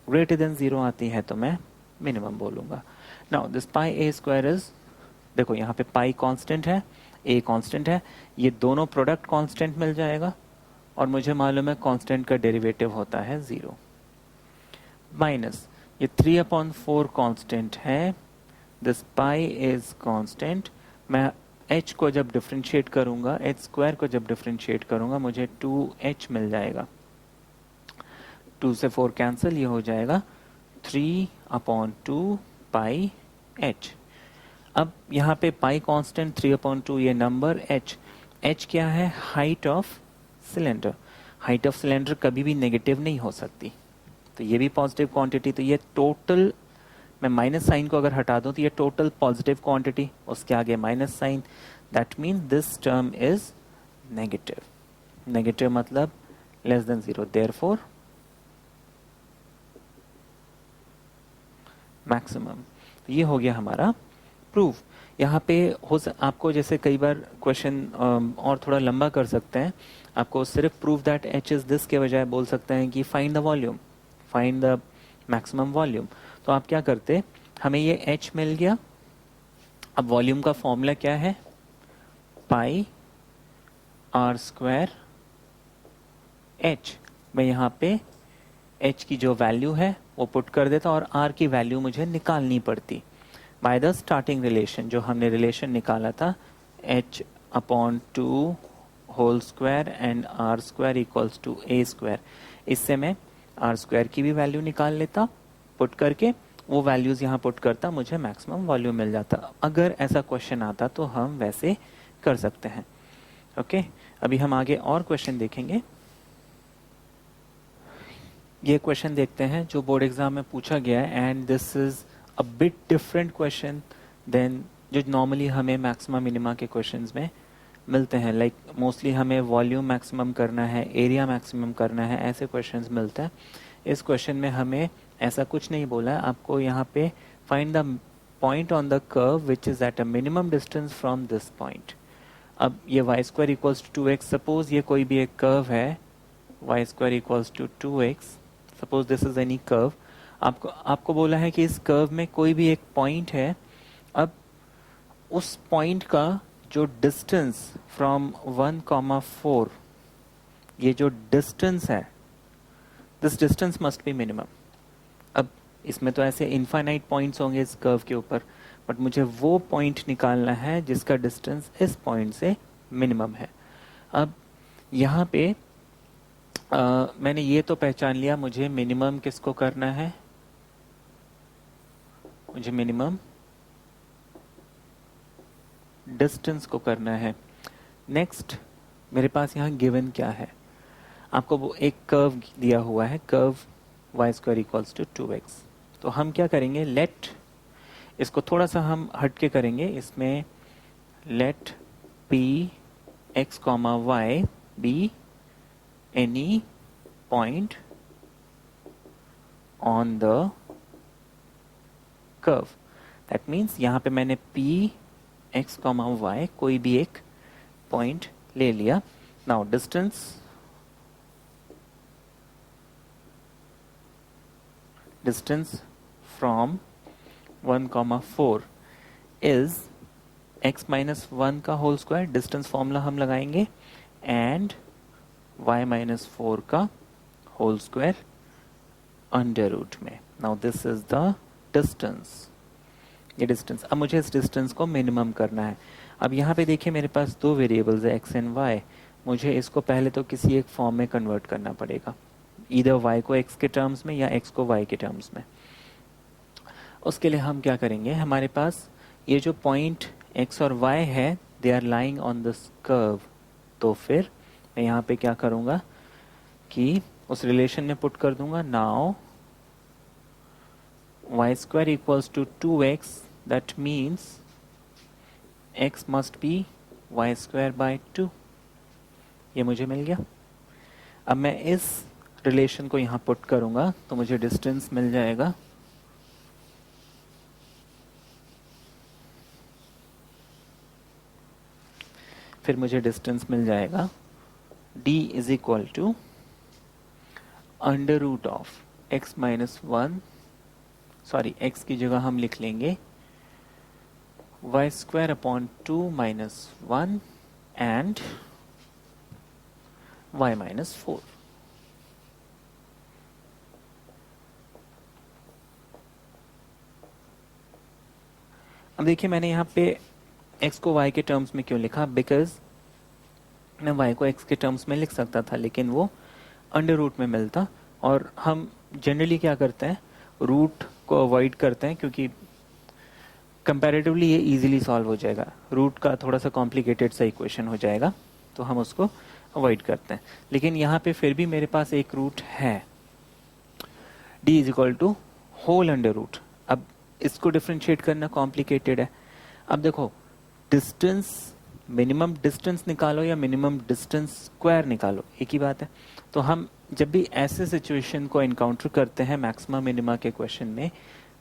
[SPEAKER 1] ग्रेटर देन 0 आती है तो मैं मिनिमम बोलूँगा। Now this pi A square is, देखो यहाँ पे पाई कांस्टेंट है, ए कांस्टेंट है, ये दोनों प्रोडक्ट कांस्टेंट मिल जाएगा, और मुझे मालूम है कांस्टेंट का डेरिवेटिव होता है 0, माइनस ये 3 अपॉन 4 कांस्टेंट है, दिस पाई इज कांस्टेंट। मैं h को जब डिफरेंशिएट करूंगा, h स्क्वायर को जब डिफरेंशिएट करूंगा, मुझे 2h मिल जाएगा। 2 से 4 कैंसिल, ये हो जाएगा 3 अपॉन 2 पाई h। अब यहाँ पे पाई कांस्टेंट 3/2 ये नंबर h क्या है? Height of cylinder. Height of cylinder कभी भी नेगेटिव नहीं हो सकती, तो ये भी पॉजिटिव क्वांटिटी, तो ये टोटल, मैं माइनस साइन को अगर हटा दूं तो ये टोटल पॉजिटिव क्वांटिटी, उसके आगे minus sign, that mean this term is negative. Negative मतलब लेस देन 0, देयरफॉर मैक्सिमम। ये हो गया हमारा प्रूफ। यहाँ पे आपको जैसे कई बार क्वेश्चन और थोड़ा लंबा कर सकते हैं, आपको सिर्फ proof that h is this के बजाय बोल सकते हैं कि find the volume, find the maximum volume. तो आप क्या करते, हमें ये h मिल गया। अब वॉल्यूम का फॉर्मूला क्या है? पाई r स्क्वायर h। मैं यहाँ पे h की जो वैल्यू है वो पुट कर देता और r की वैल्यू मुझे निकालनी पड़ती बाय द स्टार्टिंग रिलेशन, जो हमने रिलेशन निकाला था h/2 whole square and r square equals to a square. इससे मैं r स्क्वायर की भी वैल्यू निकाल लेता, पुट करके वो वैल्यूज यहाँ पुट करता, मुझे मैक्सिमम वॉल्यूम मिल जाता। अगर ऐसा क्वेश्चन आता तो हम वैसे कर सकते हैं। ओके, अभी हम आगे और क्वेश्चन देखेंगे। ये क्वेश्चन देखते हैं जो बोर्ड एग्जाम में पूछा गया है, and this is a bit different question than जो नॉर्मली हमें मैक्सिमम मिनिमा के क्वेश्चंस में मिलते हैं। लाइक मोस्टली हमें वॉल्यूम मैक्सिमम करना है, एरिया मैक्सिमम करना है, ऐसे क्वेश्चंस मिलते हैं। इस क्वेश्चन में हमें ऐसा कुछ नहीं बोला है, आपको यहाँ पे find the point on the curve which is at a minimum distance from this point. अब ये Y square equals to 2x, suppose ये कोई भी एक कर्व है, Y square equals to 2x, suppose this is any curve. आपको बोला है कि इस कर्व में कोई भी एक पॉइंट है। अब उस पॉइंट का जो डिस्टेंस फ्रॉम 1,4, ये जो डिस्टेंस है, this distance must be minimum. अब इसमें तो ऐसे इनफाइनाइट पॉइंट्स होंगे इस कर्व के ऊपर, बट मुझे वो पॉइंट निकालना है जिसका डिस्टेंस इस पॉइंट से मिनिमम है। अब यहाँ पे मैंने ये तो पहचान लिया, मुझे मिनिमम किसको करना है? मुझे मिनिमम डिस्टेंस को करना है। नेक्स्ट मेरे पास यहाँ गिवन क्या है? आपको वो एक कर्व दिया हुआ है, curve Y square equals to 2x। तो हम क्या करेंगे, लेट, इसको थोड़ा सा हम हट के करेंगे, इसमें let p x, y be any point on the curve. That means यहाँ पे मैंने p x, y कोई भी एक पॉइंट ले लिया। Now distance from 1,4 is x minus 1 का होल स्क्वायर, डिस्टेंस फॉर्मूला हम लगाएंगे, एंड y minus 4 का होल स्क्वायर अंडर रूट में। Now this is the distance, ये डिस्टेंस। अब मुझे इस डिस्टेंस को मिनिमम करना है। अब यहाँ पे देखिए मेरे पास दो वेरिएबल्स है x एंड y, मुझे इसको पहले तो किसी एक फॉर्म में कन्वर्ट करना पड़ेगा, इधर y को x के टर्म्स में या x को y के टर्म्स में। उसके लिए हम क्या करेंगे, हमारे पास ये जो पॉइंट x और y है, they are lying on this curve. तो फिर मैं यहाँ पे क्या करूँगा कि उस रिलेशन में पुट कर दूंगा, now y square equals to 2x, that means x must be y square by 2। ये मुझे मिल गया। अब मैं इस रिलेशन को यहाँ पुट करूँगा तो मुझे डिस्टेंस मिल जाएगा फिर मुझे डिस्टेंस मिल जाएगा d is equal to under root of x minus 1, sorry x की जगह हम लिख लेंगे y square upon 2 minus 1 and y minus 4। अब देखिए मैंने यहाँ पे x को y के टर्म्स में क्यों लिखा, बिकॉज मैं y को x के टर्म्स में लिख सकता था लेकिन वो अंडर रूट में मिलता, और हम जनरली क्या करते हैं, रूट को अवॉइड करते हैं, क्योंकि कंपैरेटिवली ये इजीली सॉल्व हो जाएगा, रूट का थोड़ा सा कॉम्प्लिकेटेड सा इक्वेशन हो जाएगा, तो हम उसको अवॉइड करते हैं। लेकिन यहाँ पे फिर भी मेरे पास एक रूट है, d is equal to whole under root. अब इसको डिफ्रेंशिएट करना कॉम्प्लिकेटेड है। अब देखो, डिस्टेंस, मिनिमम डिस्टेंस निकालो या मिनिमम डिस्टेंस स्क्वायर निकालो, एक ही बात है। तो हम जब भी ऐसे सिचुएशन को इनकाउंटर करते हैं मैक्सिमा मिनिमा के क्वेश्चन में,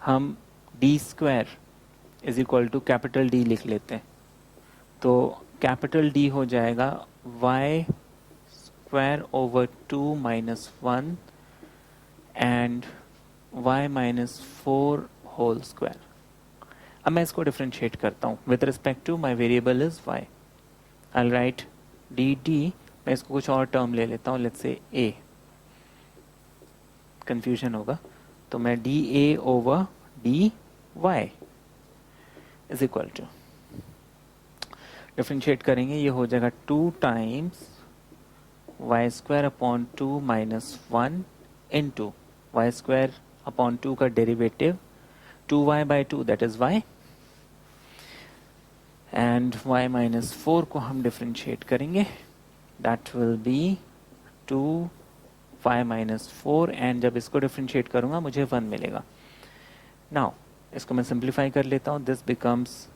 [SPEAKER 1] हम D square is equal to capital D लिख लेते हैं। तो कैपिटल डी हो जाएगा y square over 2 minus 1 and y minus 4 whole square. अब मैं इसको डिफ्रेंशिएट करता हूँ with respect to my variable is y। I'll write dt, मैं इसको कुछ और टर्म ले लेता हूँ, लेट्स से a, कंफ्यूजन होगा, तो मैं dA over dy is equal to, differentiate करेंगे, ये हो जाएगा 2 times Y square upon 2 minus 1 into Y square upon 2 का derivative 2y by 2 that is y, and y minus 4 को हम डिफ्रेंशिएट करेंगे, that will be 2y minus 4, and जब इसको डिफ्रेंशिएट करूंगा मुझे 1 मिलेगा। नाउ इसको मैं सिंप्लीफाई कर लेता हूँ, this becomes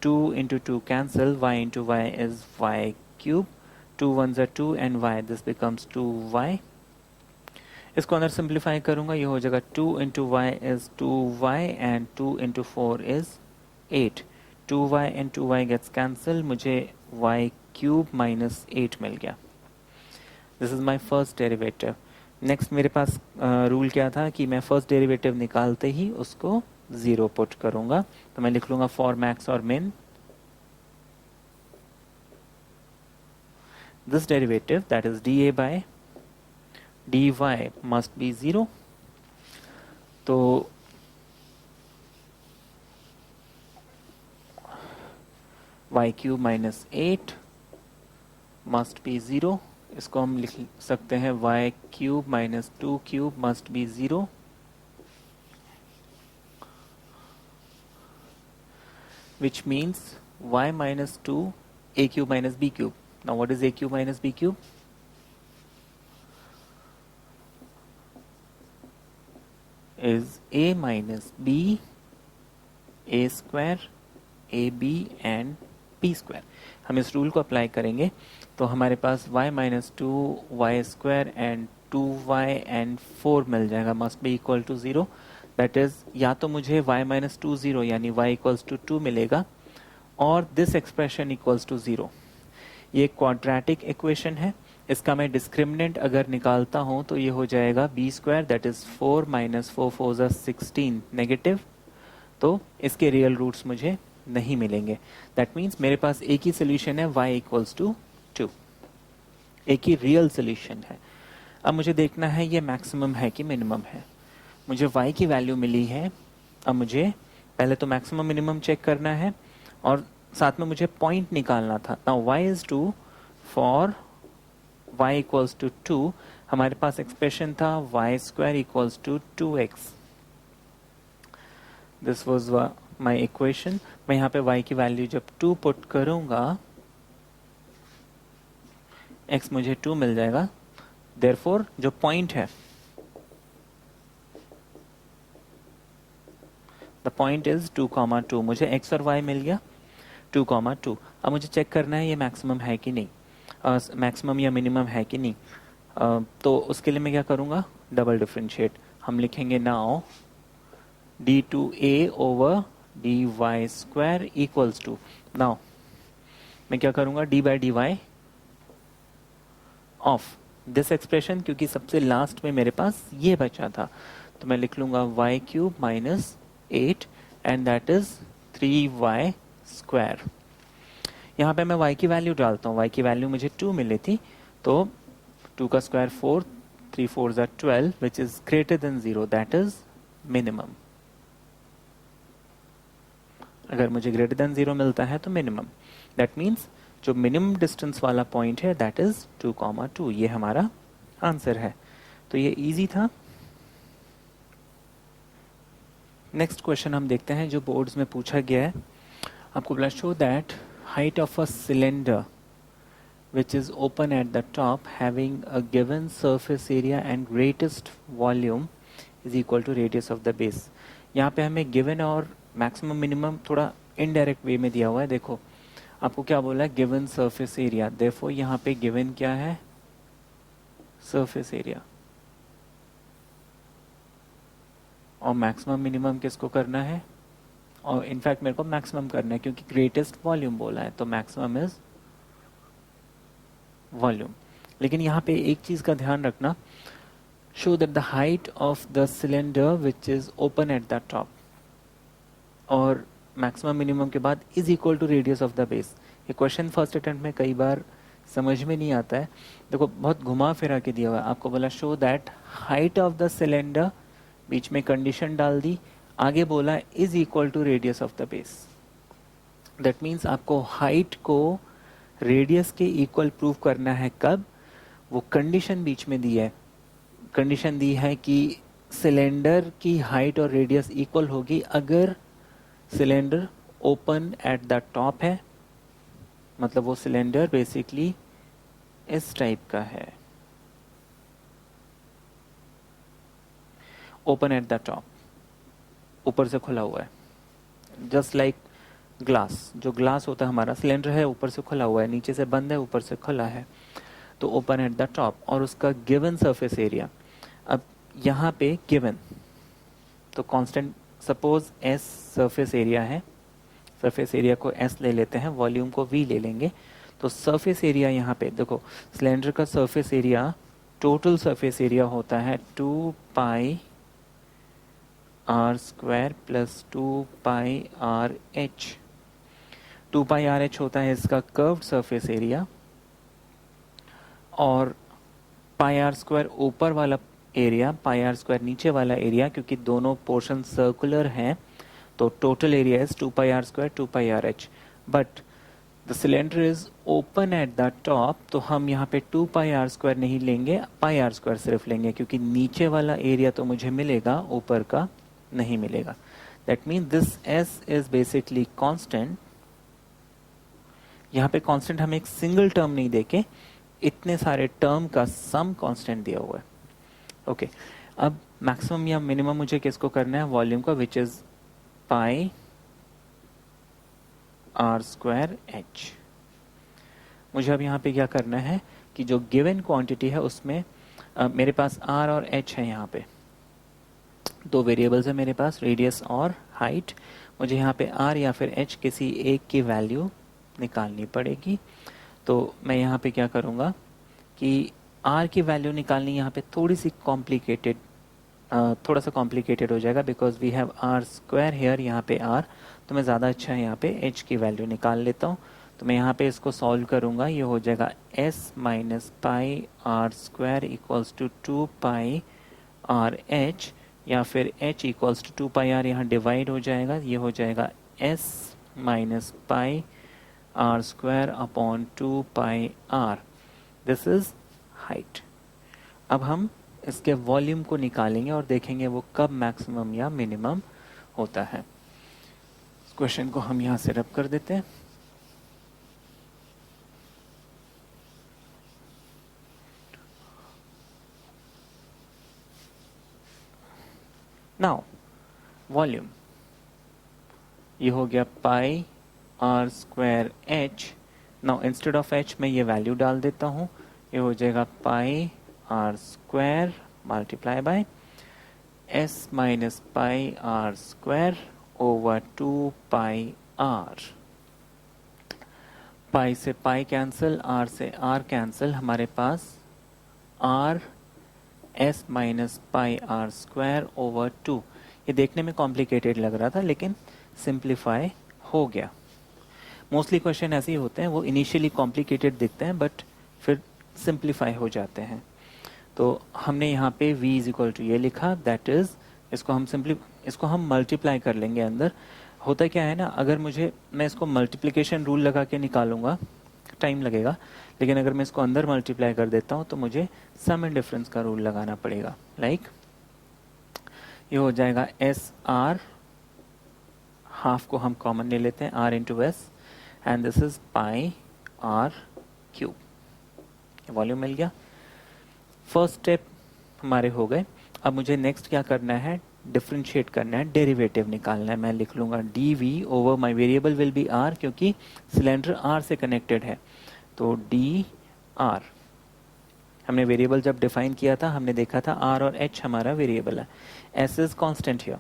[SPEAKER 1] 2 into 2 cancel, y into y is y cube, 2 1s are 2 and y, this becomes 2y। इसको अंदर सिंप्लीफाई करूंगा, ये हो जाएगा 2 into y is 2y and 2 into 4 is 8, 2y and 2y gets cancel, मुझे y क्यूब माइनस 8 मिल गया। This is my first derivative. Next मेरे पास रूल क्या था कि मैं फर्स्ट डेरिवेटिव निकालते ही उसको 0 पुट करूंगा, तो मैं लिख लूंगा फॉर मैक्स और मिन this derivative, that is dA by dy must be 0. तो y cube minus 8 must be 0, इसको हम लिख सकते हैं y cube minus 2 cube must be 0, which means y minus 2 a cube minus b cube. Now what is a cube minus b cube? Is a minus b, a square, ab and b square. हम इस rule को apply करेंगे तो हमारे पास y minus 2 y square and 2y and 4 मिल जाएगा, must be equal to 0. That is, या तो मुझे y minus 2 0 यानी y equals to 2 मिलेगा, और this expression equals to 0. ये क्वाड्रेटिक इक्वेशन है, इसका मैं डिस्क्रिमिनेंट अगर निकालता हूं तो ये हो जाएगा B square, that is 4 minus 4 4 16 negative, तो इसके रियल रूट्स मुझे नहीं मिलेंगे। दैट मीन्स मेरे पास एक ही सोल्यूशन है, y इक्वल्स टू 2, एक ही रियल सोल्यूशन है। अब मुझे देखना है ये मैक्सिमम है कि मिनिमम है। मुझे y की वैल्यू मिली है, अब मुझे पहले तो मैक्सिमम मिनिमम चेक करना है और साथ में मुझे पॉइंट निकालना था। Now y is 2 for y equals to 2, हमारे पास एक्सप्रेशन था y square equals to 2x। This was my equation. मैं यहाँ पे y की वैल्यू जब 2 पुट करूंगा, x मुझे 2 मिल जाएगा। देयरफॉर जो पॉइंट है, द पॉइंट इज 2, मुझे x और y मिल गया 2, अब मुझे चेक करना है ये मैक्सिमम है कि नहीं, मैक्सिमम या मिनिमम है कि नहीं। तो उसके लिए मैं क्या करूँगा, डबल डिफरेंशिएट। हम लिखेंगे now d2a over dy square equals to, now मैं क्या करूँगा, d by D Y of this expression, क्योंकि सबसे लास्ट में मेरे पास ये बचा था, तो मैं लिख लूँगा y cube minus 8 and that is 3y square. यहाँ पे मैं y की वैल्यू डालता हूँ, y की वैल्यू मुझे 2 मिली थी, तो 2 का square 4, 3 4s are 12 which is greater than 0, that is minimum. अगर मुझे greater than 0 मिलता है तो minimum, that means जो मिनिमम डिस्टेंस वाला पॉइंट है that is 2, ये हमारा आंसर है। तो ये इजी था। नेक्स्ट क्वेश्चन हम देखते हैं जो बोर्ड्स में पूछा गया है। आपको बोला show that height of a cylinder which is open at the top having a given surface area and greatest volume is equal to radius of the base। यहाँ पे हमें given और maximum minimum थोड़ा indirect way में दिया हुआ है। देखो आपको क्या बोला है, given surface area, therefore यहाँ पे given क्या है, surface area, और maximum minimum किसको करना है, और इनफैक्ट मेरे को maximum करना है क्योंकि greatest volume बोला है, तो maximum is वॉल्यूम। लेकिन यहाँ पे एक चीज़ का ध्यान रखना, show that the height of the cylinder which is open at the top और मैक्सिमम मिनिमम के बाद is equal to radius of the base. ये क्वेश्चन फर्स्ट अटेम्प्ट में कई बार समझ में नहीं आता है। देखो बहुत घुमा फिरा के दिया हुआ है। आपको बोला show that height of the cylinder, बीच में कंडीशन डाल दी, आगे बोला is equal to radius of the base. That means आपको हाइट को रेडियस के इक्वल प्रूव करना है। कब? वो कंडीशन बीच में दी है, कंडीशन दी है कि सिलेंडर की हाइट और रेडियस इक्वल होगी अगर cylinder open at the top है, मतलब वो सिलेंडर बेसिकली इस टाइप का है, ओपन एट द टॉप, ऊपर से खुला हुआ है, जस्ट लाइक ग्लास। जो ग्लास होता है हमारा, सिलेंडर है ऊपर से खुला हुआ है, नीचे से बंद है, ऊपर से खुला है, तो ओपन एट द टॉप, और उसका गिवन सरफेस एरिया। अब यहाँ पे गिवन तो constant, suppose S surface area है, सरफेस एरिया को एस ले लेते हैं, वॉल्यूम को वी ले लेंगे। तो सरफेस एरिया यहाँ पे देखो, सिलेंडर का surface area, total surface area होता है 2 pi R square plus 2 pi R H. 2 pi R H होता है इसका कर्व्ड सरफेस एरिया, और पाई आर स्क्वायर ऊपर वाला एरिया, पाई आर स्क्वायर नीचे वाला एरिया, क्योंकि दोनों पोर्शन सर्कुलर हैं तो total area is 2 pi R square 2 pi R H. But the cylinder is open at the top, तो हम यहाँ पे 2 पाई आर स्क्वायर नहीं लेंगे, पाई आर स्क्वायर सिर्फ लेंगे, क्योंकि नीचे वाला एरिया तो मुझे मिलेगा, ऊपर का नहीं मिलेगा। That mean this S is basically constant. यहाँ पे कांस्टेंट हमें एक सिंगल टर्म नहीं देके इतने सारे टर्म का सम कांस्टेंट दिया हुआ है। ओके, अब मैक्सिमम या मिनिमम मुझे किसको करना है, वॉल्यूम का, which is pi R square H. मुझे अब यहाँ पे क्या करना है कि जो गिवन क्वांटिटी है उसमें मेरे पास आर और एच है, यहाँ पे दो वेरिएबल्स है मेरे पास, रेडियस और हाइट। मुझे यहाँ पे आर या फिर एच किसी एक की वैल्यू निकालनी पड़ेगी। तो मैं यहाँ पे क्या करूँगा कि आर की वैल्यू निकालनी यहाँ पे थोड़ी सी कॉम्प्लिकेटेड, थोड़ा सा कॉम्प्लिकेटेड हो जाएगा, because we have R square here, यहाँ पे आर, तो मैं ज़्यादा अच्छा है यहाँ पे एच की वैल्यू निकाल लेता हूँ। तो मैं यहाँ पे इसको सॉल्व करूँगा, ये हो जाएगा S minus pi R square equals to 2 pi R H, या फिर H equals to 2 pi R, यहाँ डिवाइड हो जाएगा, ये हो जाएगा S minus pi R square upon 2 pi R. This is height. अब हम इसके वॉल्यूम को निकालेंगे और देखेंगे वो कब मैक्सिमम या मिनिमम होता है। इस क्वेश्चन को हम यहाँ से रब कर देते हैं। नाउ वॉल्यूम, ये हो गया pi R square H. Now instead of H मैं ये वैल्यू डाल देता हूँ, ये हो जाएगा pi R square multiply by S minus pi R square over 2 pi R. Pi से पाई कैंसिल, आर से आर कैंसिल, हमारे पास R S minus pi R square over 2। ये देखने में कॉम्प्लिकेटेड लग रहा था लेकिन सिंप्लीफाई हो गया। मोस्टली क्वेश्चन ऐसे ही होते हैं, वो इनिशियली कॉम्प्लिकेटेड दिखते हैं बट फिर सिंप्लीफाई हो जाते हैं। तो हमने यहाँ पे v इज इक्वल टू ये लिखा, दैट इज इसको हम मल्टीप्लाई कर लेंगे अंदर। होता क्या है ना, अगर मैं इसको मल्टीप्लिकेशन रूल लगा के निकालूंगा टाइम लगेगा, लेकिन अगर मैं इसको अंदर मल्टीप्लाई कर देता हूँ तो मुझे सम एंड डिफरेंस का रूल लगाना पड़ेगा। लाइक ये हो जाएगा एस आर हाफ को हम कॉमन ले लेते हैं, r into S, and this is pi R cube. Volume मिल गया। फर्स्ट स्टेप हमारे हो गए। अब मुझे नेक्स्ट क्या करना है, डिफ्रेंशिएट करना है, डेरिवेटिव निकालना है। मैं लिख लूँगा D V over my variable will be R, क्योंकि सिलेंडर आर से कनेक्टेड है, तो डी आर। हमने वेरिएबल जब डिफाइन किया था हमने देखा था आर और एच हमारा वेरिएबल है। एस इज कांस्टेंट हियर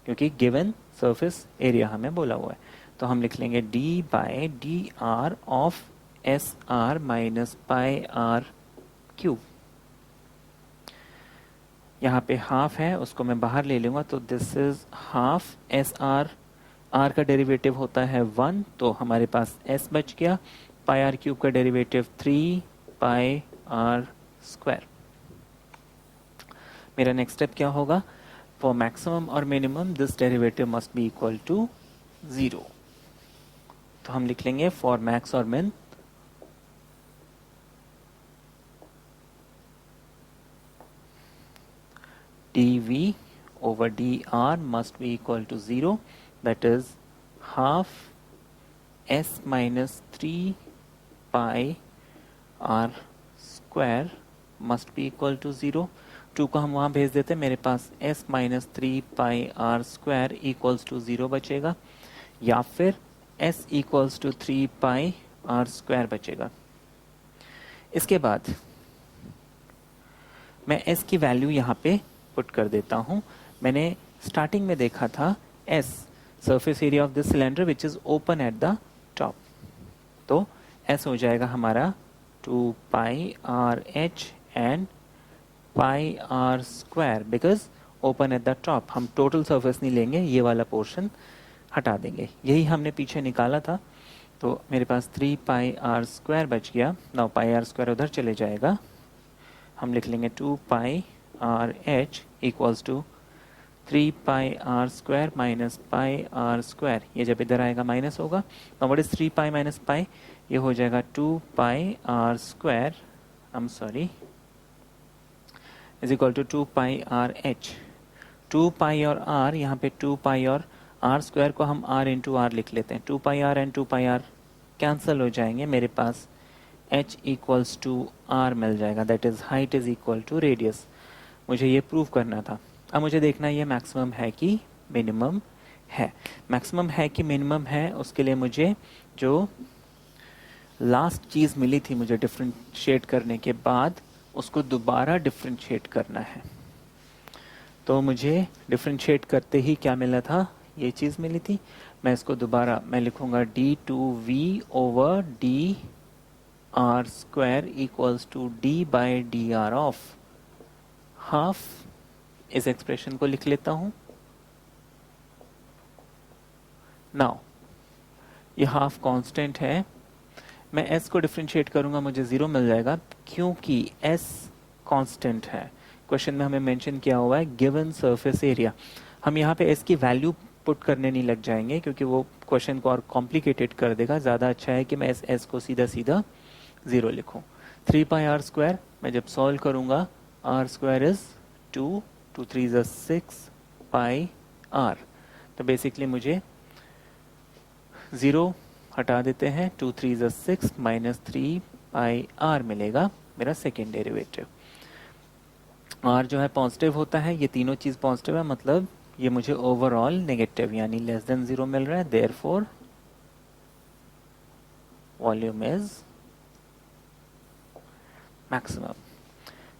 [SPEAKER 1] क्योंकि गिवन सरफेस एरिया हमें बोला हुआ है, तो हम लिख लेंगे D by D R of S R minus pi R cube. यहाँ पे हाफ है, उसको मैं बाहर ले लूँगा, तो this is half S R. R का डेरिवेटिव होता है 1, तो हमारे पास एस बच गया। पाई आर क्यूब का डेरिवेटिव 3 पाई आर स्क्वायर। मेरा नेक्स्ट स्टेप क्या होगा, फॉर मैक्सिमम और minimum this derivative must be equal to 0। तो हम लिख लेंगे फॉर मैक्स और मिन dv over dr must be equal to 0, that is half s minus 3 pi r square must be equal to 0। 2 को हम वहाँ भेज देते हैं, मेरे पास s minus 3 pi r square equals to 0 बचेगा, या फिर s equals to 3 pi r square बचेगा। इसके बाद मैं s की वैल्यू यहाँ पे पुट कर देता हूँ। मैंने स्टार्टिंग में देखा था S surface area of this cylinder which is open at the top, तो S हो जाएगा हमारा 2 pi R H and pi R square, because open at the top. हम टोटल सरफेस नहीं लेंगे, ये वाला पोर्शन हटा देंगे, यही हमने पीछे निकाला था। तो मेरे पास 3 पाई आर स्क्वायर बच गया। नाउ पाई आर स्क्वायर उधर चले जाएगा, हम लिख लेंगे 2 pi R H equals to 3 pi R square minus pi R square. ये जब इधर आएगा माइनस होगा, तो what is 3 pi minus pi, ये हो जाएगा 2 pi R square, I am sorry, is equal to 2 pi R H. 2 pi और आर, यहाँ पे 2 पाई और आर स्क्वायर को हम आर इंटू आर लिख लेते हैं। 2 pi R and 2 pi R cancel हो जाएंगे, मेरे पास h इक्वल्स टू आर मिल जाएगा, that is height is equal to radius. मुझे ये प्रूव करना था। अब मुझे देखना ये मैक्सिमम है कि मिनिमम है। मैक्सिमम है कि मिनिमम है, उसके लिए मुझे जो लास्ट चीज़ मिली थी मुझे डिफ्रेंशिएट करने के बाद, उसको दोबारा डिफ्रेंशिएट करना है। तो मुझे डिफ्रेंशिएट करते ही क्या मिला था, ये चीज़ मिली थी। मैं इसको दोबारा मैं लिखूँगा d2v over D R square equals to D by D are of half. इस एक्सप्रेशन को लिख लेता हूं। नाउ ये हाफ कांस्टेंट है, मैं s को डिफरेंशिएट करूंगा, मुझे 0 मिल जाएगा, क्योंकि s कांस्टेंट है। क्वेश्चन में हमें मेंशन किया हुआ है गिवन सरफेस एरिया। हम यहाँ पे s की वैल्यू पुट करने नहीं लग जाएंगे, क्योंकि वो क्वेश्चन को और कॉम्प्लिकेटेड कर देगा। ज़्यादा अच्छा है कि मैं s को सीधा सीधा 0 लिखूं। 3 पाई आर स्क्वायर मैं जब सॉल्व करूंगा, R square is 2, 2 3 is 6 pi R. तो बेसिकली मुझे 0 हटा देते हैं, 2 3 इज 6 माइनस 3 पाई आर मिलेगा मेरा सेकेंड डेरिवेटिव। आर जो है पॉजिटिव होता है, ये तीनों चीज़ पॉजिटिव है, मतलब ये मुझे ओवरऑल नेगेटिव यानी लेस देन 0 मिल रहा है। Therefore volume is maximum.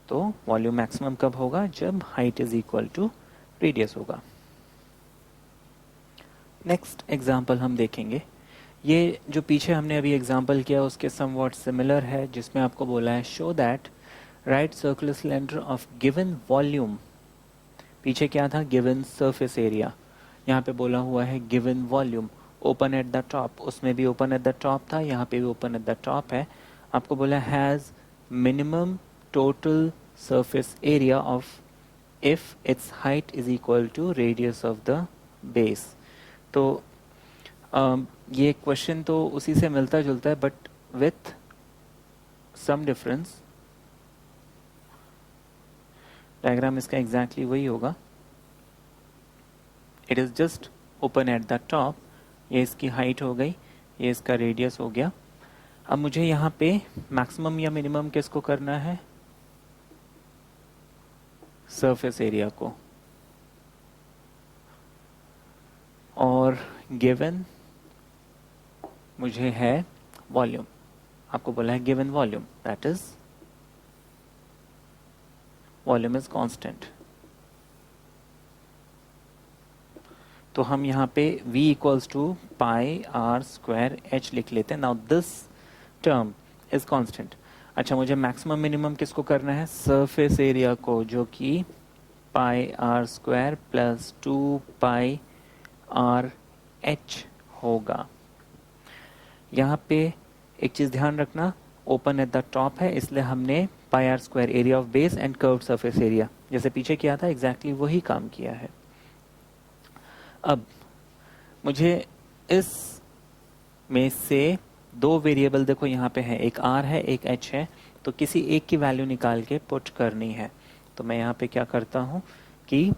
[SPEAKER 1] तो वॉल्यूम मैक्सिमम कब होगा, जब height is equal to radius होगा। नेक्स्ट एग्जाम्पल हम देखेंगे, ये जो पीछे हमने अभी एग्जाम्पल किया उसके समवॉट सिमिलर है, जिसमें आपको बोला है show that right circular cylinder of given volume. पीछे क्या था, गिवन सरफेस एरिया, यहाँ पे बोला हुआ है given volume open at the top. उसमें भी ओपन एट द टॉप था, यहाँ पे भी ओपन एट द टॉप है। आपको बोला has minimum total surface area of if its height is equal to radius of the base। तो ये क्वेश्चन तो उसी से मिलता जुलता है, but with some difference. Diagram इसका एग्जैक्टली वही होगा, it is just open at the top, ये इसकी हाइट हो गई, ये इसका रेडियस हो गया। अब मुझे यहाँ पे मैक्सिमम या मिनिमम किसको करना है, सरफेस एरिया को, और गिवन मुझे है वॉल्यूम। आपको बोला है given volume, that is volume is constant. तो हम यहाँ पे v equals to pi R square H लिख लेते हैं। Now this term is constant. अच्छा, मुझे मैक्सिमम मिनिमम किसको करना है, सरफेस एरिया को, जो कि pi R square plus 2 pi R H होगा। यहाँ पे एक चीज़ ध्यान रखना, ओपन एट द टॉप है, इसलिए हमने pi R square area of base and curved surface area जैसे पीछे किया था एग्जैक्टली वही काम किया है। अब मुझे इस में से दो वेरिएबल, देखो यहाँ पे है, एक r है एक h है, तो किसी एक की वैल्यू निकाल के पुट करनी है। तो मैं यहाँ पे क्या करता हूँ कि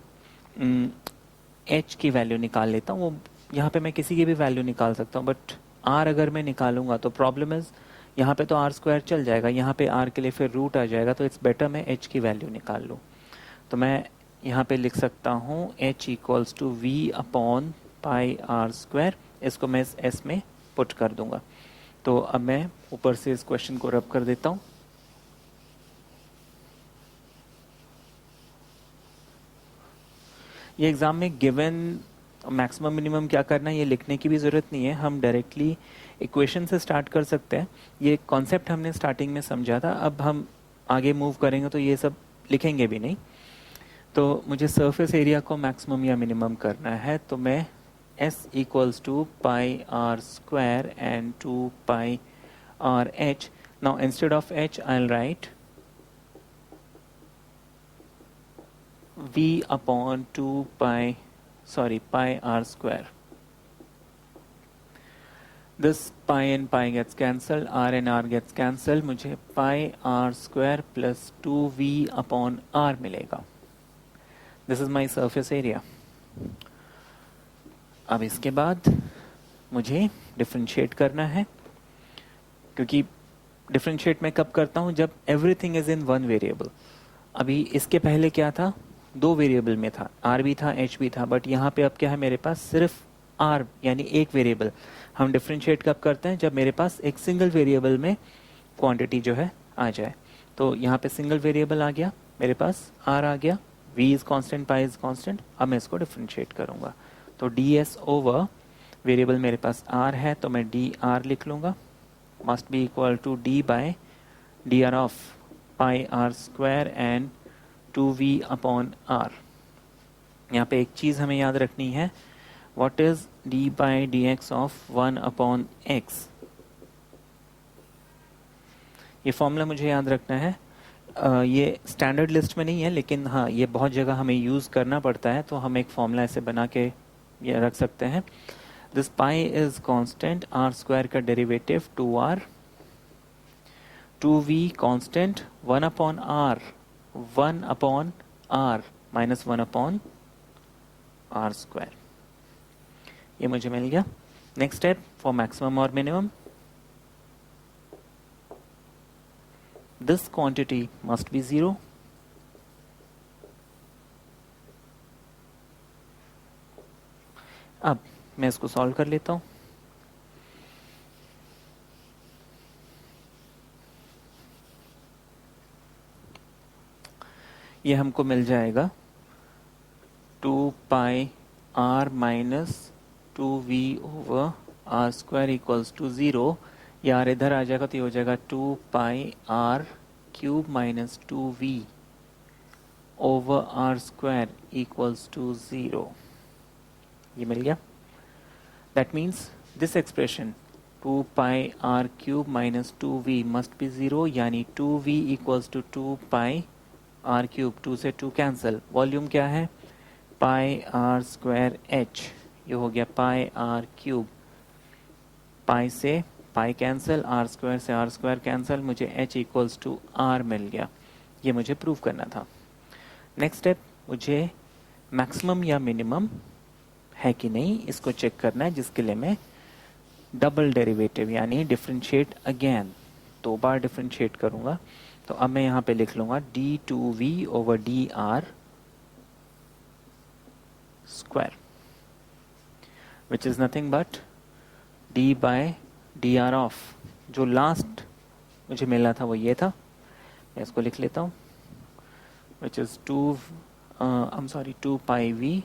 [SPEAKER 1] h की वैल्यू निकाल लेता हूँ। वो यहाँ पे मैं किसी की भी वैल्यू निकाल सकता हूँ, बट r अगर मैं निकालूंगा तो प्रॉब्लम इज यहाँ पे तो आर स्क्वायर चल जाएगा, यहाँ पे r के लिए फिर रूट आ जाएगा, तो इट्स बेटर मैं h की वैल्यू निकाल लूँ। तो मैं यहाँ पे लिख सकता हूँ h equals to V upon pi R square, इसको मैं इस s में पुट कर दूंगा। तो अब मैं ऊपर से इस क्वेश्चन को रब कर देता हूँ। ये एग्जाम में गिवन मैक्सिमम मिनिमम क्या करना है ये लिखने की भी ज़रूरत नहीं है, हम डायरेक्टली इक्वेशन से स्टार्ट कर सकते हैं। ये कॉन्सेप्ट हमने स्टार्टिंग में समझा था, अब हम आगे मूव करेंगे तो ये सब लिखेंगे भी नहीं। तो मुझे सरफेस एरिया को मैक्सिमम या मिनिमम करना है, तो मैं s equals to pi R square and 2 pi R H. Now instead of h I'll write v upon 2 pi r square. This pi and pi gets cancelled, r and r gets cancelled, मुझे pi r square plus 2v upon r मिलेगा। This is my surface area. अब इसके बाद मुझे differentiate करना है, क्योंकि differentiate मैं कब करता हूँ, जब everything is in one variable. अभी इसके पहले क्या था, दो वेरिएबल में था, आर भी था एच भी था, बट यहाँ पे अब क्या है, मेरे पास सिर्फ आर यानी एक वेरिएबल। हम डिफरेंशिएट कब करते हैं, जब मेरे पास एक सिंगल वेरिएबल में क्वांटिटी जो है आ जाए। तो यहाँ पे सिंगल वेरिएबल आ गया, मेरे पास आर आ गया, v is constant, pi is constant. अब मैं इसको डिफरेंशिएट करूँगा, तो ds ओवर वेरिएबल मेरे पास r है, तो मैं dr लिख लूँगा, must be equal to d by dr of pi R square and 2v upon r। यहाँ पे एक चीज़ हमें याद रखनी है, what is d by dx of 1 upon x। ये फॉर्मूला मुझे याद रखना है। ये स्टैंडर्ड लिस्ट में नहीं है, लेकिन हाँ ये बहुत जगह हमें यूज़ करना पड़ता है, तो हम एक फॉर्मूला ऐसे बना के ये रख सकते हैं। This pi is constant, R square का derivative 2r, 2v constant, 1 upon r, 1 upon r minus 1 upon r square. ये मुझे मिल गया। नेक्स्ट स्टेप फॉर मैक्सिमम और minimum, this quantity must be 0. अब मैं इसको सॉल्व कर लेता हूं। ये हमको मिल जाएगा 2 pi r minus 2v over r square equals to 0। यार इधर आ जाएगा तो ये हो जाएगा 2 pi r cube minus 2v over r square equals to 0। ये मिल गया। That means this expression 2 pi r cube minus 2v must be 0, यानी 2v equals to 2 pi r cube, 2 से 2 कैंसिल, वॉल्यूम क्या है पाई r स्क्वायर h, ये हो गया पाई r क्यूब, पाई से पाई कैंसिल, आर स्क्वायर से आर स्क्वायर कैंसिल, मुझे h इक्वल्स टू r मिल गया। ये मुझे प्रूव करना था। नेक्स्ट स्टेप, मुझे मैक्सिमम या मिनिमम है कि नहीं इसको चेक करना है, जिसके लिए मैं डबल डेरिवेटिव यानी डिफरेंशिएट अगेन 2 बार डिफरेंशिएट करूंगा। तो अब मैं यहाँ पे लिख लूंगा d2v over D R square which is nothing but d by D R of, जो लास्ट मुझे मिला था वो ये था, मैं इसको लिख लेता हूँ, which is 2 pi v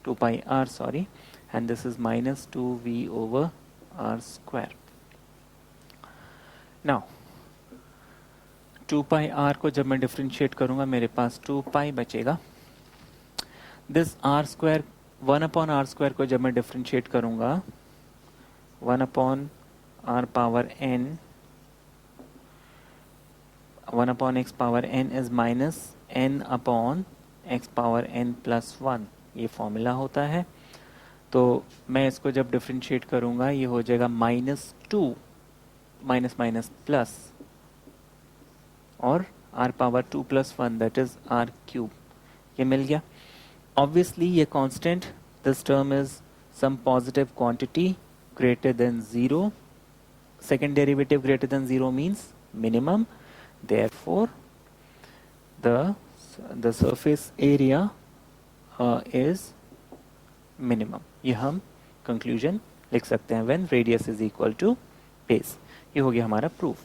[SPEAKER 1] 2 pi r sorry, and this is minus 2v over r square. Now 2 pi r को जब मैं डिफरेंशिएट करूंगा मेरे पास 2 pi बचेगा। This r square 1 upon r square को जब मैं डिफरेंशिएट करूंगा 1 upon r power n 1 upon x power n is minus n upon x power n plus 1, ये फॉर्मूला होता है। तो मैं इसको जब डिफरेंशिएट करूंगा ये हो जाएगा -2 माइनस माइनस प्लस और r power 2 plus 1 that is r cube, ये मिल गया। ऑब्वियसली ये constant, this term is some positive quantity greater than 0, second derivative greater than 0 means minimum, therefore the surface area is minimum। ये हम conclusion लिख सकते हैं when radius is equal to base. ये हो गया हमारा प्रूफ।